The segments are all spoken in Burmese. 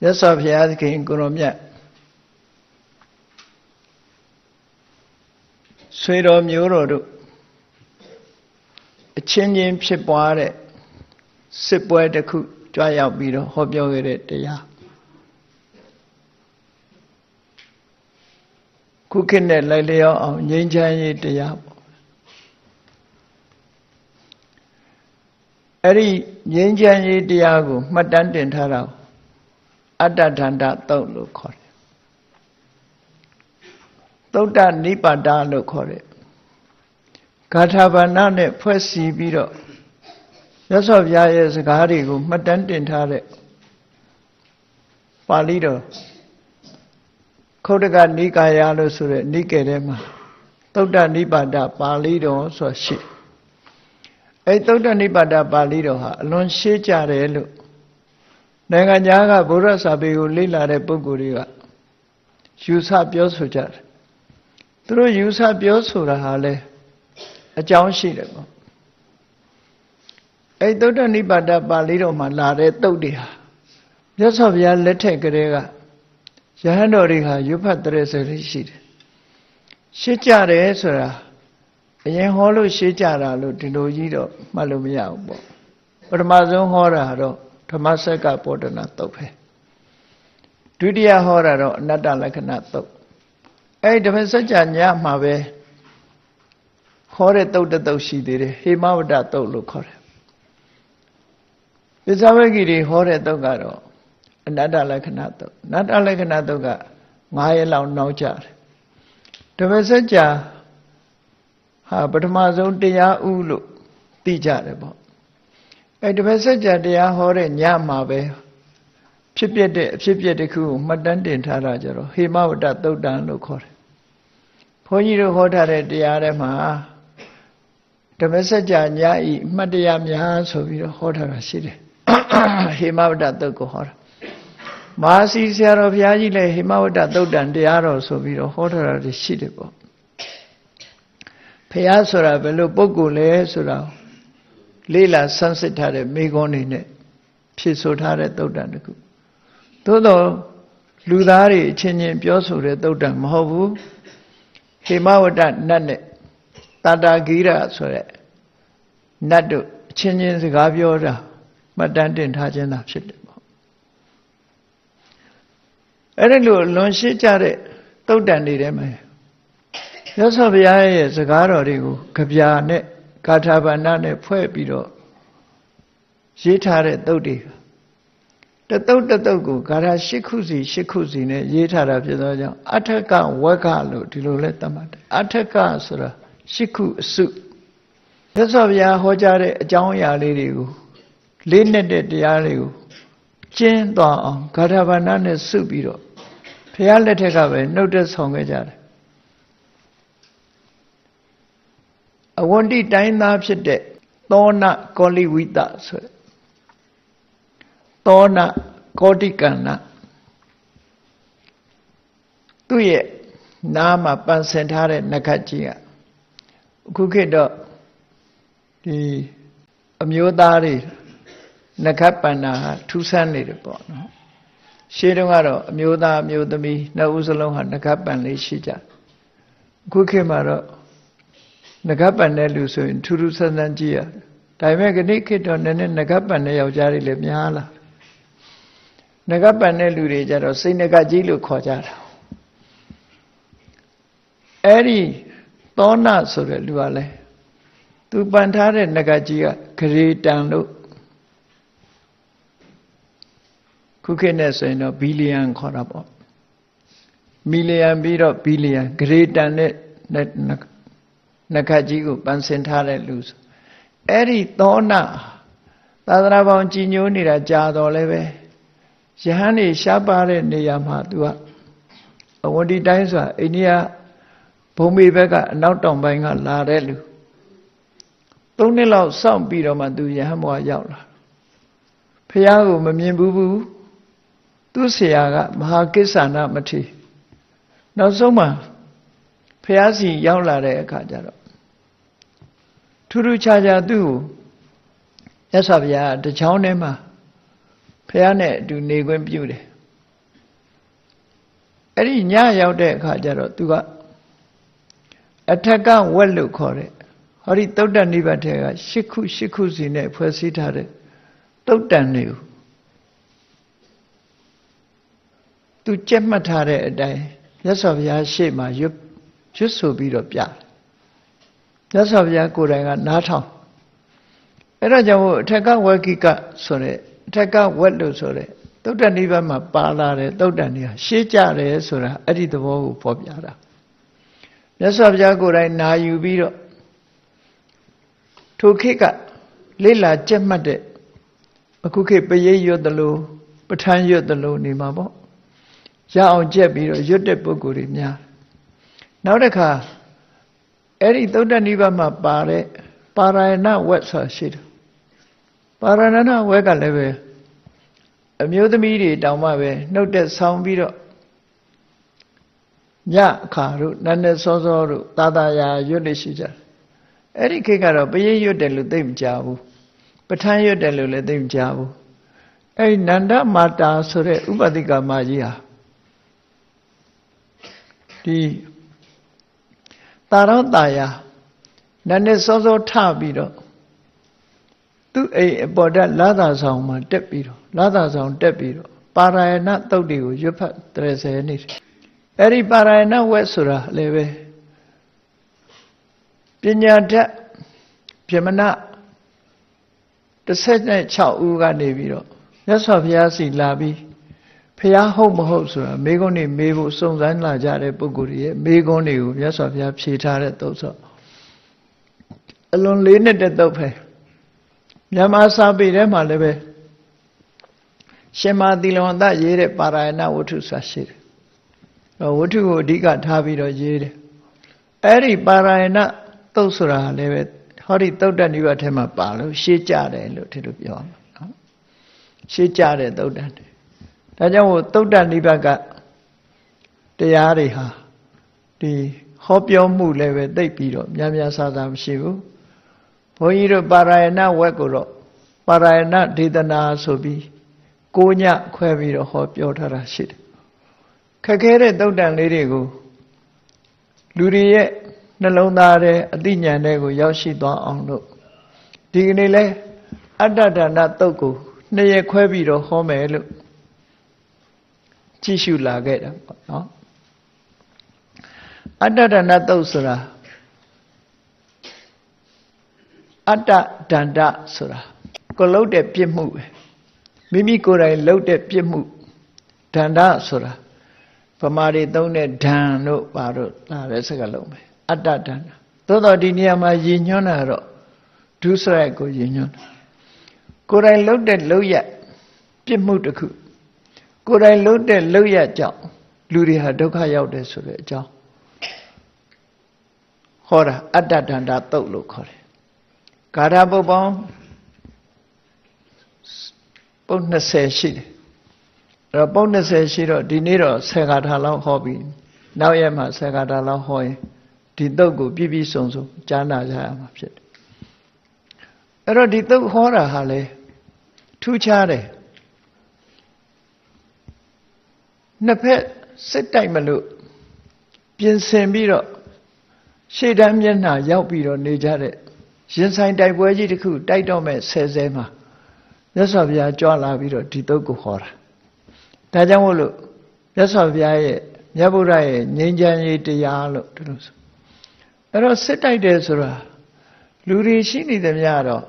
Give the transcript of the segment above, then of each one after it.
မြတ်စွာဘုရားသခင်ကိုရောမြတ်ဆွေတော်မျိုးတော်တို့အချင်းချင်းဖြစ်ပွားတဲ့စစ်ပွဲတစ်ခုကြွရောက်ပြီးတော့ဟောပြောခဲ့တဲ့တရားခုခေတ်နဲ့လိုက်လျောအောင်ငြိမ်းချမ်းရေးတရားပေါ့အဲ့ဒီငြိမ်းချမ်းရေးတရားကိုမှတ်တမ်းတင်ထားတာအတ္တဒန္တသုတ်လို့ခေါ်တယ်သုတ်တနိပါဒလို့ခေါ်တယ်ဂါထာဘာနာနဲ့ဖွဲ့စည်းပြီးတော့မြတ်စွာဘုရားရဲ့စကားတွေကိုမှတ်တမ်းတင်ထားတဲ့ပါဠိတော်ခုတ်တကနိကာယလို့ဆိုတဲ့နိကေထဲမှာသုတ်တနိပါဒပါဠိတော်ဆိုတာရှိအဲသုတ်တနိပါဒပါဠိတော်ဟာအလွန်ရှေးကြတယ်လို့နိုင်ငံခြားကဗုဒ္ဓစာပေကိုလေ့လာတဲ့ပုဂ္ဂိုလ်တွေကယူဆပြောဆိုကြတယ်သူတို့ယူဆပြောဆိုတာဟာလဲအကြောင်းရှိတယ်ပေါ့အဲသုတ္တနိပါဒပါဠိတော်မှာလာတဲ့သုတ်တွေဟာမြတ်စွာဘုရားလက်ထက်ကလေးကယဟန်တော်တွေဟာရွတ်ဖတ်တဲ့စရိရှိတယ်ရှင်းကြတယ်ဆိုတာအရင်ဟောလို့ရှင်းကြတာလို့ဒီလိုကြီးတော့မှတ်လို့မရဘူးပေါ့ပထမဆုံးဟောတာတော့ဓမ္မစက္ကပောဒနာသုတ်ပဲဒုတိယဟောတာတော့အနတ္တလက္ခဏာသုတ်အဲဒီဓမ္မစကြာညမှာပဲဟောတဲ့သုတ်တစ်သုတ်ရှိသေးတယ်ဟေမဝတ္တသုတ်လို့ခေါ်တယ်ပိဿဝဂီတွေဟောတဲ့သုတ်ကတော့အနတ္တလက္ခဏာသုတ်အနတ္တလက္ခဏာသုတ်က9ရက်လောက်နောက်ကျတယ်ဓမ္မစကြာဟာပထမဆုံးတရားဥလို့သိကြတယ်ပေါ့အဲဓမ္မစကြာတရားဟောတဲ့ညမှာပဲဖြစ်ပြတဲ့အဖြစ်ပြက်တစ်ခုကိုမှတ်တမ်းတင်ထားတာကြတော့ဟေမဝတ္တသုတ်တံလို့ခေါ်တယ်ဘုန်းကြီးတို့ဟောထားတဲ့တရားထဲမှာဓမ္မစကြာညဤမှတ်တရားများဆိုပြီးတော့ဟောထားတာရှိတယ်ဟေမဝတ္တသုတ်ကိုဟောတာမဟာစီဆရာတော်ဘုရားကြီးလည်းဟေမဝတ္တသုတ်တံတရားတော်ဆိုပြီးတော့ဟောထားတာရှိတယ်ပေါ့ဘုရားဆိုတာဘယ်လိုပုဂ္ဂိုလ်လဲဆိုတာလေးလာဆန်းစစ်ထားတဲ့မိဂုံးနေနဲ့ဖြည့်ဆိုထားတဲ့သုတ်တံတခုသို့တော့လူသားတွေအချင်းချင်းပြောဆိုတဲ့သုတ်တံမဟုတ်ဘူးဟေမဝတ္တနတ်နဲ့တာတာဂိရဆိုတဲ့နတ်တို့အချင်းချင်းစကားပြောတာမှတ်တမ်းတင်ထားခြင်းသာဖြစ်တယ်ပေါ့အဲ့ဒီလိုလွန်ရှိကြတဲ့သုတ်တံတွေထဲမှာမြတ်စွာဘုရားရဲ့စကားတော်တွေကိုကြပြာနဲ့ဂါထာဘာနာနဲ့ဖွဲ့ပြီးတော့ရေးထားတဲ့သုတ်တွေတသုတ်တသုတ်ကိုဂါထာ8ခုစီနဲ့ရေးထားတာဖြစ်သောကြောင့်အထကဝက္ခလို့ဒီလိုလဲသတ်မှတ်တယ်အထကဆိုတာ8ခုအစုမြတ်စွာဘုရားဟောကြားတဲ့အကြောင်းအရာလေးတွေကိုလေးနဲ့တဲ့တရားတွေကိုကျင့်သွားအောင်ဂါထာဘာနာနဲ့စုပြီးတော့ဘုရားလက်ထက်ကပဲနှုတ်သက်ဆောင်ခဲ့ကြတယ်အဝန္တိတိုင်းသားဖြစ်တဲ့သောဏကောလိဝိတဆိုတဲ့သောဏကောတိကဏ္ဍသူ့ရဲ့နားမှာပန်ဆင်ထားတဲ့နဂတ်ကြီးကအခုခေတ်တော့ဒီအမျိုးသားတွေနဂတ်ပန်နာဟာထူးဆန်းနေတယ်ပေါ့နော်ရှေးတုန်းကတော့အမျိုးသားအမျိုးသမီးနှစ်ဦးစလုံးဟာနဂတ်ပန်လေးရှိကြအခုခေတ်မှာတော့နဂတ်ပန်တဲ့လူဆိုရင်ထူးထူးဆန်းဆန်းကြည့်ရတယ်ဒါပေမဲ့ခဏခေတ်တော့နည်းနည်းနဂတ်ပန်တဲ့ယောက်ျားတွေလည်းများလာနဂတ်ပန်တဲ့လူတွေကြတော့စိတ်နဂတ်ကြီးလို့ခေါ်ကြတာအဲ့ဒီသောဏဆိုတဲ့လူကလည်းသူပန်ထားတဲ့နဂတ်ကြီးကဂရေတံလို့ခုခေတ်နဲ့ဆိုရင်တော့ဘီလီယံခေါ်တာပေါ့မီလီယံပြီးတော့ဘီလီယံဂရေတံနဲ့နဂတ်ကြီးကိုပန်ဆင်ထားတဲ့လူဆိုအဲ့ဒီသောဏသာသနာပေါင်းကြီးညိုနေတာကြာတော့လည်းပဲယဟန်နေရှားပါတဲ့နေရာမှာသူကအဝန္တိတိုင်းဆိုတာအိန္ဒိယဘုံမေဘက်ကအနောက်တောင်ပိုင်းကလာတဲ့လူ3နှစ်လောက်စောင့်ပြီးတော့မှသူယဟန်ဘဝရောက်လာဖះကိုမမြင်ဘူးသူ့ဆရာကမဟာကိစ္ဆာနမထေရနောက်ဆုံးမှာဖះစီရောက်လာတဲ့အခါကျတော့ထူးထူးခြားခြားသူ့ကိုမြတ်စွာဘုရားတချောင်းထဲမှာဖះနဲ့အတူနေခွင့်ပြုတယ် အဲ့ဒီညရောက်တဲ့အခါကျတော့သူကအထက်ကဝက်လို့ခေါ်တဲ့ဟောဒီသုတ်တန်နိဗ္ဗာန်ထဲက8ခုစီနဲ့ဖွဲ့စည်းထားတဲ့သုတ်တန်တွေကိုသူကြက်မှတ်ထားတဲ့အတိုင်းမြတ်စွာဘုရားရှေ့မှာရွတ်ဆိုပြီးတော့ပြမြတ်စွာဘုရားကိုယ်တိုင်ကနားထောင်အဲ့ဒါကြောင့်အထက်ကဝက်ကိကဆိုတဲ့အထက်ကဝက်လို့ဆိုတဲ့သုတ်တန်နိဗ္ဗာန်မှာပါလာတဲ့သုတ်တန်တွေကရှေ့ကြတယ်ဆိုတာအဲ့ဒီသဘောကိုဖော်ပြတာမြတ်စွာဘုရားကိုယ်တိုင်နာယူပြီးတော့ထိုခေတ်ကလေ့လာကြက်မှတ်တဲ့အခုခေတ်ပရိတ်ရွတ်တယ်လို့ပဋ္ဌာန်းရွတ်တယ်လို့နေမှာပေါ့ရအောင်ကြက်ပြီးတော့ရွတ်တဲ့ပုဂ္ဂိုလ်တွေများနောက်တစ်ခါအဲ့ဒီသုတ္တနိဗ္ဗာန်မှာပါတဲ့ပါရယနာဝက်ဆိုတာရှိတယ်ပါရယနာဝက်ကလည်းပဲအမျိုးသမီးတွေတောင်မှပဲနှုတ်သက်ဆောင်းပြီးတော့ညအခါတို့နန်းနဲ့စောစောတို့သာသာယာရွတ်လို့ရှိကြတယ်အဲ့ဒီခေတ်ကတော့ပရိတ်ရွတ်တယ်လို့သိမကြဘူးပဋ္ဌာန်းရွတ်တယ်လို့လည်းသိမကြဘူးအဲ့ဒီနန္ဒမာတာဆိုတဲ့ဥပတိကမကြီးဟာဒီတာရောတာယာနန်းနဲ့စောစောထပြီးတော့သူ့အိမ်အပေါ်တက်လာသာဆောင်မှာတက်ပြီးတော့လာသာဆောင်တက်ပြီးတော့ပါရယနာသုတ်တွေကိုရွတ်ဖတ်30နှစ်အဲ့ဒီပါရယနာဝက်ဆိုတာလည်းပဲပညာတတ်ဗြဟ္မဏ16ဦးကနေပြီးတော့မြတ်စွာဘုရားစီလာပြီးဘုရားဟုတ်မဟုတ်ဆိုတာမေးခွန်းတွေမေးဖို့စုံစမ်းလာကြတဲ့ပုဂ္ဂိုလ်တွေရဲ့မေးခွန်းတွေကိုမြတ်စွာဘုရားဖြေထားတဲ့သုတ်ဆိုအလွန်လေးနဲ့တဲ့သုတ်ပဲမြန်မာစာပေထဲမှာလည်းပဲရှင်မသီလဝန္တရေးတဲ့ပါရယနာဝတ္ထုဆိုတာရှိတယ်ဝတ္ထုကိုအဓိကထားပြီးတော့ရေးတယ်အဲ့ဒီပါရယနာသုတ်ဆိုတာလည်းပဲဟောဒီသုတ်တနိဗ္ဗာန်ထဲမှာပါလို့ရှေ့ကြတယ်လို့ဒီလိုပြောမှာနော်ရှေ့ကြတဲ့သုတ်တန်တယ်ဒါကြောင့်သုတ်တနိဗ္ဗာန်ကတရားတွေဟာဒီဟောပြောမှုလည်းပဲသိပြီးတော့များများဆဆမရှိဘူးဘုန်းကြီးတို့ပါရယနာဝက်ကိုတော့ပါရယနာဒေသနာဆိုပြီး9ညခွဲပြီးတော့ဟောပြောထားတာရှိတယ်ခက်ခဲတဲ့သုတ်တန်လေးတွေကိုလူတွေရဲ့နှလုံးသားထဲအသိဉာဏ်တွေကိုရောက်ရှိသွားအောင်လို့ဒီကနေ့လဲအတ္တဒါနသုတ်ကို2ရက်ခွဲပြီးတော့ဟောမယ်လို့ကြည့်ရှုလာခဲ့တာပေါ့နော်အတ္တဒါနသုတ်ဆိုတာအတ္တဒန္တဆိုတာကိုလှုပ်တဲ့ပြစ်မှုပဲမိမိကိုယ်တိုင်လှုပ်တဲ့ပြစ်မှုဒန္တဆိုတာဗမာတွေသုံးတဲ့ဒံတို့ပါတို့လာတဲ့စကားလုံးပဲအတ္တဒန္တသို့တော်ဒီနေရာမှာရည်ညွှန်းတာတော့ဒုစရိုက်ကိုရည်ညွှန်းတာကိုယ်တိုင်လှုပ်တဲ့လှုပ်ရပြစ်မှုတစ်ခုကိုယ်တိုင်လှုပ်တဲ့လှုပ်ရကြောင့်လူတွေဟာဒုက္ခရောက်တယ်ဆိုတဲ့အကြောင်းဟောတာအတ္တဒန္တသုတ်လို့ခေါ်တယ်ဂါထာပုဒ်ပေါင်းပုဒ်20ရှိတယ်အဲ့တော့ပုဒ်20ရှိတော့ဒီနေ့တော့10ဂါထာလောက်ဟောပြီးနောက်ရက်မှာ10ဂါထာလောက်ဟောရင်ဒီသုတ်ကိုပြည့်ပြည့်စုံစုံကြားနာကြရမှာဖြစ်တယ်အဲ့တော့ဒီသုတ်ဟောတာဟာလေထူးခြားတယ်နှစ်ဖက်စစ်တိုက်မလို့ပြင်ဆင်ပြီးတော့ရှေ့တန်းမျက်နှာရောက်ပြီးတော့နေကြတဲ့ရင်ဆိုင်တိုက်ပွဲကြီးတစ်ခုတိုက်တော့မဲ့ဆဲမှာမြတ်စွာဘုရားကြွလာပြီးတော့ဒီသုတ်ကိုဟောတာဒါကြောင့်မို့လို့မြတ်စွာဘုရားရဲ့မြတ်ဗုဒ္ဓရဲ့ငြိမ်းချမ်းရေးတရားလို့ဒီလိုဆိုအဲ့တော့စစ်တိုက်တယ်ဆိုတာလူတွေရှိနေသမျှတော့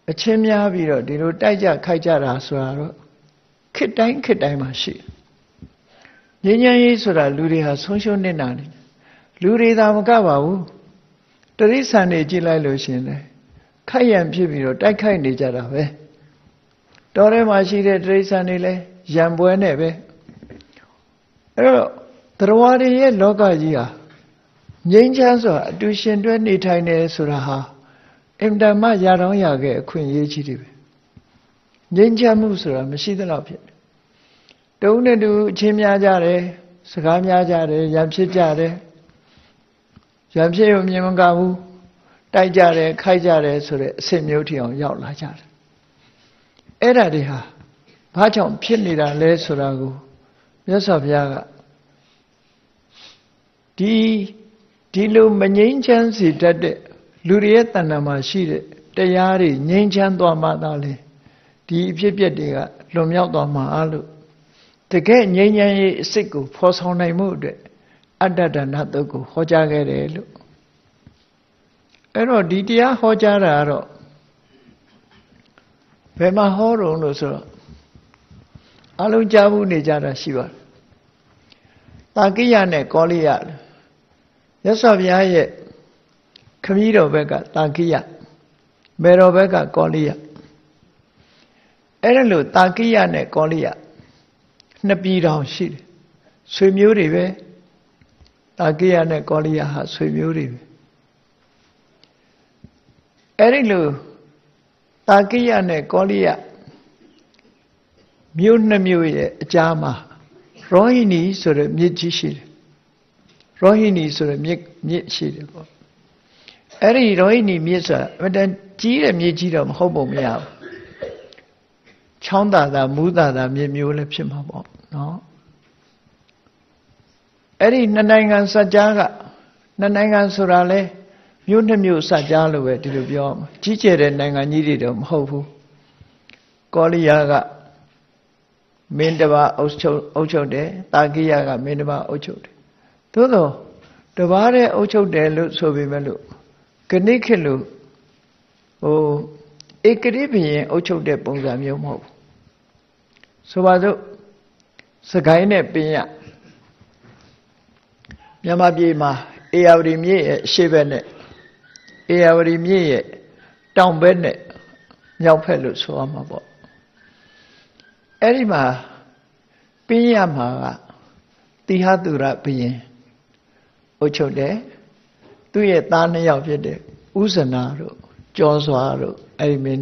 အချင်းများပြီးတော့ဒီလိုတိုက်ကြခိုက်ကြတာဆိုတာတော့ခေတ်တိုင်းမှာရှိငြိမ်းချမ်းရေးဆိုတာလူတွေဟာဆုံးရှုံးနေတာနေလူတွေသာမကပါဘူးတရိษံတွေကြည့်လိုက်လို့ရှင်လေခိုက်ရန်ဖြစ်ပြီးတော့တိုက်ခိုက်နေကြတာပဲတော်ထဲမှာရှိတဲ့တရိษံတွေလည်းရံပွဲနဲ့ပဲအဲ့တော့တရားတွေရဲ့လောကကြီးဟာငြိမ်းချမ်းစွာအတူရှင်တွဲနေထိုင်နေဆိုတာဟာအင်တန်မှရတော့ရခဲ့အခွင့်အရေးကြီးတယ်ပဲငြိမ်းချမ်းမှုဆိုတာမရှိသလောက်ဖြစ်တယ်တုံးနဲ့တူအချင်းများကြတယ်စကားများကြတယ်ရံဖြစ်ကြတယ်ရံဖြစ်ရုံမြင်မကဘူးတိုက်ကြတယ်ခိုက်ကြတယ်ဆိုတဲ့အဆင့်မျိုးထိအောင်ရောက်လာကြတယ်အဲ့ဒါတွေဟာဘာကြောင့်ဖြစ်နေတာလဲဆိုတာကိုမြတ်စွာဘုရားက ဒီလိုမငြိမ်းချမ်းစေတတ်တဲ့လူတွေရဲ့တဏ္ဍာမှာရှိတဲ့တရားတွေငြိမ်းချမ်းသွားမှသာလေဒီအဖြစ်အပျက်တွေကလွန်မြောက်သွားမှာလို့တကယ်ငြိမ်းချမ်းရေးအစစ်ကိုဖော်ဆောင်နိုင်မှုအတွက်အတ္တဒါနတုတ်ကိုဟောကြားခဲ့တယ်လို့အဲ့တော့ဒီတရားဟောကြားတာကတော့ဘယ်မှာဟောတော့လို့ဆိုတော့အလုံးကြားမှုနေကြတာရှိပါတယ်တာကိယနဲ့ကောလိယမြတ်စွာဘုရားရဲ့ခမည်းတော်ဘက်ကတာကိယမေတော်ဘက်ကကောလိယအဲ့ဒါလို့တာကိယနဲ့ကောလိယနှစ်ပြည်တော်ရှိတယ်ဆွေမျိုးတွေပဲတာကိယနဲ့ကောလိယဟာဆွေမျိုးတွေပဲအဲ့ဒီလိုတာကိယနဲ့ကောလိယမြို့နှစ်မြို့ရဲ့အကြားမှာရောဟိနီဆိုတဲ့မြစ်ကြီးရှိတယ်ရောဟိနီဆိုတဲ့မြစ်ရှိတယ်ပေါ့အဲ့ဒီရောဟိနီမြစ်ဆိုတာအမှန်တန်ကြီးတဲ့မြစ်ကြီးတော့မဟုတ်ပုံမရဘူးချောင်းသာမူးသာမြစ်မျိုးလည်းဖြစ်မှာပေါ့နော်အဲ့ဒီနှစ်နိုင်ငံစัจ जा ကနှစ်နိုင်ငံဆိုတာလဲမြို့နှစ်မြို့စัจ जा လို့ပဲဒီလိုပြောမှာကြီးကျယ်တဲ့နိုင်ငံကြီးတွေတော့မဟုတ်ဘူးကောလိယာကမင်းတစ်ပါးအုပ်ချုပ်တယ်တာကိယကမင်းတစ်ပါးအုပ်ချုပ်တယ်သို့သောတစ်ပါးတည်းအုပ်ချုပ်တယ်လို့ဆိုပေမဲ့လို့ခဏခေတ်လို့ဧကတိဘုရင်အုပ်ချုပ်တဲ့ပုံစံမျိုးမဟုတ်ဘူးဆိုပါစို့စကိုင်းနဲ့ပင်ရမြန်မာပြည်မှာဧရာဝတီမြစ်ရဲ့အရှေ့ဘက်နဲ့ဧရာဝတီမြစ်ရဲ့တောင်ဘက်နဲ့မြောက်ဘက်လို့ဆိုရမှာပေါ့အဲ့ဒီမှာပင်ရမှာကတိဟသူရဘုရင်အုပ်ချုပ်တယ်သူ့ရဲ့သားနှစ်ယောက်ဖြစ်တဲ့ဥဇနာတို့ကျော်စွာတို့အဲ့ဒီမင်း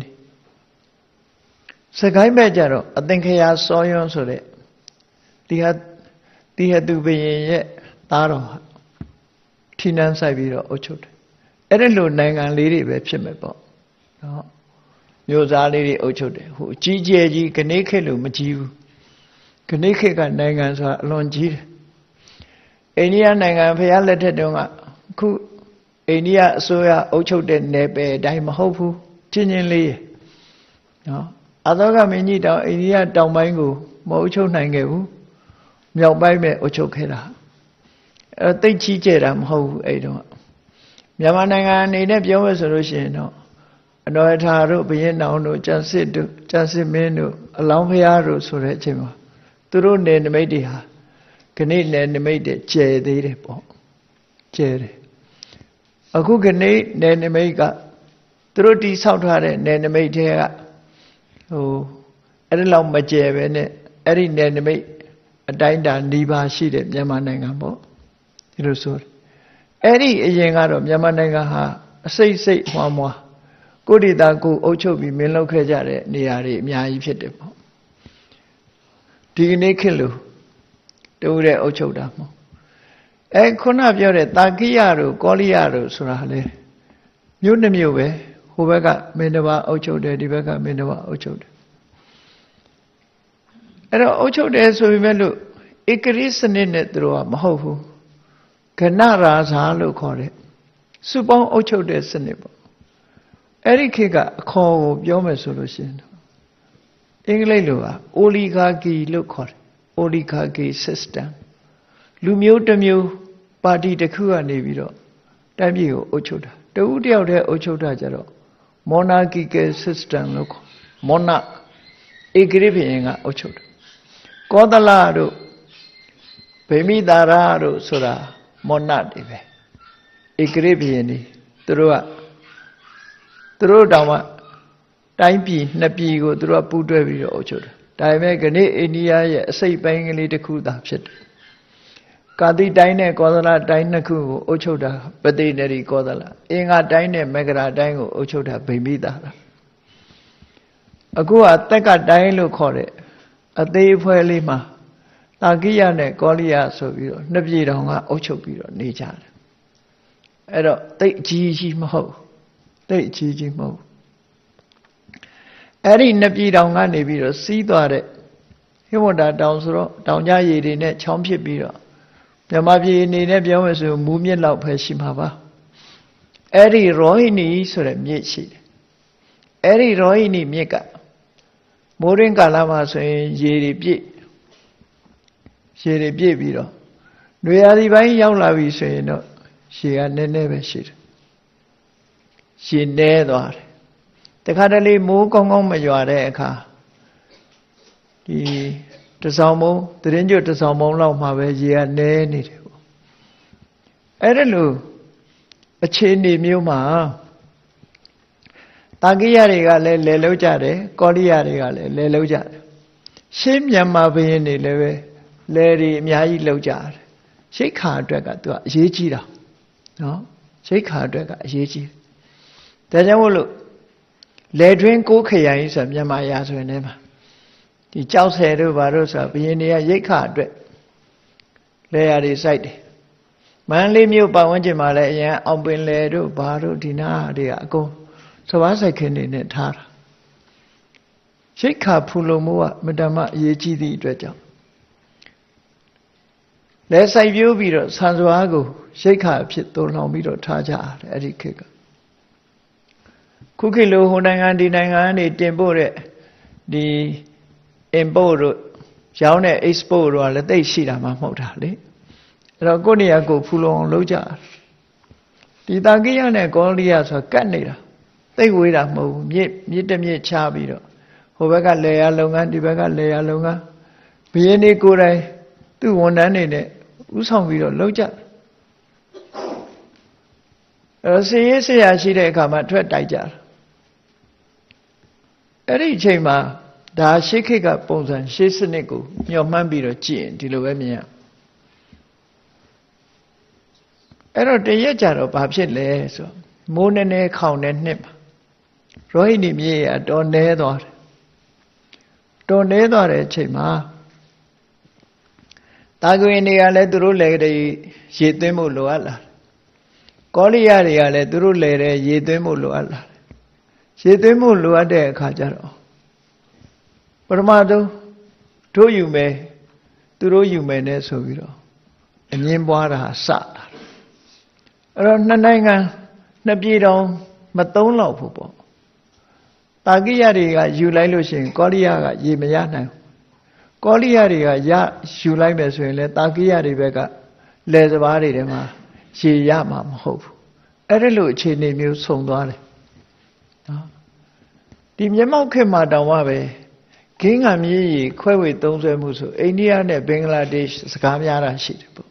စကိုင်းဘက်ကျတော့အသင်္ခရာစောယွန်းဆိုတဲ့တိဟသူဘုရင်ရဲ့သားတော်ထီနန်းဆိုင်ပြီးတော့အုပ်ချုပ်တယ်အဲ့ဒီလိုနိုင်ငံလေးတွေပဲဖြစ်မယ်ပေါ့နော်မျိုးစားလေးတွေအုပ်ချုပ်တယ်ဟိုကြီးကျယ်ကြီးခဏခေတ်လို့မကြီးဘူးခဏခေတ်ကနိုင်ငံဆိုတာအလွန်ကြီးတယ်အိန္ဒိယနိုင်ငံဖျားလက်ထက်တုန်းကခုအိန္ဒိယအစိုးရအုပ်ချုပ်တဲ့နယ်ပယ်အတိုင်းမဟုတ်ဘူးချင်းချင်းလေးနော်အသောကမင်းကြီးတောင်အိန္ဒိယတောင်ပိုင်းကိုမအုပ်ချုပ်နိုင်ခဲ့ဘူးမြောက်ပိုင်းပဲအုပ်ချုပ်ခဲ့တာအဲ့တိတ်ကြီးကျယ်တာမဟုတ်ဘူးအဲ့တော့မြန်မာနိုင်ငံအနေနဲ့ပြောမယ်ဆိုလို့ရှိရင်တော့အနော်ထာတို့ဘုရင်နောင်တို့ကျန်စစ်မင်းတို့အလောင်းဖျားတို့ဆိုတဲ့အချိန်မှာသူတို့နယ်နိမိတ်တွေဟာခဏနယ်နိမိတ်တွေကျယ်သေးတယ်ပေါ့ကျယ်တယ်အခုခဏနယ်နိမိတ်ကသူတို့တိဆောက်ထားတဲ့နယ်နိမိတ်တွေကအဲ့ဒီလောက်မကျယ်ပဲနဲ့အဲ့ဒီနယ်နိမိတ်အတိုင်းတာနှီးပါရှိတဲ့မြန်မာနိုင်ငံပေါ့ဒီလိုဆိုအဲ့ဒီအရင်ကတော့မြန်မာနိုင်ငံဟာအစိတ်မွားကိုယ့်ဒေသကိုအုပ်ချုပ်ပြီးမင်းလုပ်ခဲ့ကြတဲ့နေရာတွေအများကြီးဖြစ်တယ်ပေါ့ဒီကနေ့ခေတ်လို့တူတဲ့အုပ်ချုပ်တာမဟုတ်ခုနပြောတဲ့တာကိယတို့ကောလိယတို့ဆိုတာလေမြို့နှစ်မြို့ပဲဟိုဘက်ကမင်းတစ်ပါးအုပ်ချုပ်တယ်ဒီဘက်ကမင်းတစ်ပါးအုပ်ချုပ်တယ်အဲ့တော့အုပ်ချုပ်တယ်ဆိုပေမဲ့လို့ဧကရိစနစ်နဲ့သူတို့ကမဟုတ်ဘူးကဏရာဇာလို့ခေါ်တယ်စုပေါင်းအုပ်ချုပ်တဲ့စနစ်ပေါ့အဲ့ဒီခေတ်ကအခေါ်ကိုပြောမယ်ဆိုလို့ရှိရင်အင်္ဂလိပ်လိုက oligarchy လို့ခေါ်တယ် oligarchy system လူမျိုးတစ်မျိုးပါတီတစ်ခုကနေပြီးတော့တိုင်းပြည်ကိုအုပ်ချုပ်တာတဦးတယောက်တည်းအုပ်ချုပ်တာကြတော့ monarchical system လို့ခေါ် monarch ဧကရိဘုရင်ကအုပ်ချုပ်တယ်ကောသလတို့ဗိမိသာရတို့ဆိုတာ monarch တွေပဲဧကရိဘုရင်တွေသူတို့တောင်မှတိုင်းပြည်နှစ်ပြည်ကိုသူတို့ကပူးတွဲပြီးတော့အုပ်ချုပ်တယ်ဒါပေမဲ့ခဏအိန္ဒိယရဲ့အစိတ်ပိုင်းကလေးတစ်ခုသာဖြစ်တယ်ကာတိတိုင်းနဲ့ကောသလတိုင်းနှစ်ခုကိုအုပ်ချုပ်တာပတိနရီကောသလအင်္ဂါတိုင်းနဲ့မဂရာတိုင်းကိုအုပ်ချုပ်တာဗိမိသာရအခုကတက်ကတိုင်းလို့ခေါ်တဲ့အသေးအဖွဲလေးမှာတာကိယနဲ့ကောလိယဆိုပြီးတော့နှစ်ပြည်တော်ကအုပ်ချုပ်ပြီးတော့နေကြတယ်အဲ့တော့တိတ်အကြီးမဟုတ်တိတ်အကြီးမဟုတ်အဲ့ဒီနှစ်ပြည်တော်ကနေပြီးတော့စီးသွားတဲ့ဟိဝန္တာတောင်ဆိုတော့တောင်ကြားရည်တွေနဲ့ချောင်းဖြစ်ပြီးတော့ မြန်မာပြည်အနေနဲ့ပြောမယ်ဆိုမူးမြစ်လောက်ပဲရှိမှာပါအဲ့ဒီရောဟိနီဆိုတဲ့မြစ်ရှိတယ်အဲ့ဒီရောဟိနီမြစ်ကမိုးရင်းကာလမှာဆိုရင်ရေတွေပြည့်ပြီးတော့နွေရာသီပိုင်းရောက်လာပြီဆိုရင်တော့ရေကနည်းနည်းပဲရှိတယ်ရေနည်းသွားတယ်တခါတလေမိုးကောင်းကောင်းမရွာတဲ့အခါဒီတစောင်းမုံသတရင်ကျွတ်တစောင်းမုံလောက်မှပဲရေကနည်းနေတယ်ပေါ့အဲ့ဒါလို့အခြေအနေမျိုးမှာတာကိယတွေကလည်းလဲလုံးကြတယ်ကောလိယတွေကလည်းလဲလုံးကြတယ်ရှေးမြန်မာဘုရင်တွေလည်းပဲလဲတွေအများကြီးလုံးကြတယ်ရှိခါအတွက်ကသူကအရေးကြီးတာနော်ရှိခါအတွက်ကအရေးကြီးတယ်ဒါကြောင့်မို့လို့လဲတွင်းကိုခရိုင်ဆိုမြန်မာရာဆိုရင်လည်းမှာဒီကြောက်ဆယ်တို့ဘာလို့ဆိုဘုရင်တွေကရိတ်ခါအတွက်လဲရတွေစိုက်တယ်မန္တလေးမြို့ပတ်ဝန်းကျင်မှာလည်းအရင်အောင်ပင်လဲတို့ဘာတို့ဒီနာတွေကအကုန်စဘာစိုက်ခင်းနေနဲ့ထားတာရိတ်ခါဖူလုံမှုကမတ္တမအရေးကြီးသည့်အတွက်ကြောင့်လဲစိုက်ပြိုးပြီးတော့ဆန်စဘာကိုရိတ်ခါအဖြစ်သုံးလောင်ပြီးတော့ထားကြတယ်အဲ့ဒီခေတ်ကခုခေတ်လိုဟိုနိုင်ငံဒီနိုင်ငံကနေတင်ပို့တဲ့ဒီ import တို့ရောင်းတဲ့ export တို့ကလည်းသိရှိတာမှမဟုတ်တာလေအဲ့တော့ကိုယ့်နေရာကိုဖူလုံအောင်လုပ်ကြဒီတာကိယနဲ့ကောလိယဆိုကတ်နေတာသိဝေးတာမဟုတ်ဘူးမြစ်တစ်မြစ်ချပြီးတော့ဟိုဘက်ကလေယာလုပ်ငန်းဒီဘက်ကလေယာလုပ်ငန်းဘုရင်တွေကိုယ်တိုင်သူ့ဝန်ထမ်းတွေနဲ့ဥဆောင်ပြီးတော့လုပ်ကြဆေးရဆေးရရှိတဲ့အခါမှာထွက်တိုက်ကြတာအဲ့ဒီအချိန်မှာဒါရှေးခေတ်ကပုံစံရှေးစနစ်ကိုညှော်မှန်းပြီးတော့ကြည့်ရင်ဒီလိုပဲမြင်ရအဲ့တော့တရက်ကြတော့ဘာဖြစ်လဲဆိုမိုးနည်းနည်းခေါင်တဲ့နှစ်မှာရောဟိနီမြေရတော်နေသွားတယ်တော်နေသွားတဲ့အချိန်မှာတာဂဝင်းတွေကလည်းသူတို့လည်းရေသွင်းဖို့လိုအပ်လာကောလိယတွေကလည်းသူတို့လည်းရေသွင်းဖို့လိုအပ်လာရေသွင်းဖို့လိုအပ်တဲ့အခါကျတော့ပထမဆုံးတို့ယူမယ်သူတို့ယူမယ်နဲ့ဆိုပြီးတော့အငင်းပွားတာစတာအဲ့တော့နှစ်နိုင်ငံနှစ်ပြည်တော်မသုံးလောက်ဘူးပေါ့တာကိယတွေကယူလိုက်လို့ရှိရင်ကောလိယကရေမရနိုင်ဘူးကောလိယတွေကယူလိုက်မယ်ဆိုရင်လည်းတာကိယတွေဘက်ကလယ်စပါးတွေထဲမှာရေရမှာမဟုတ်ဘူးအဲ့ဒါလို့အခြေအနေမျိုးဆုံသွားတယ်နော်ဒီမျက်မှောက်ခေတ်မှာတောင်မှပဲဂင်းငံမြေကြီးခွဲဝေသုံးစွဲမှုဆိုအိန္ဒိယနဲ့ဘင်္ဂလားဒေ့ရှ်စကားများတာရှိတယ်ပေါ့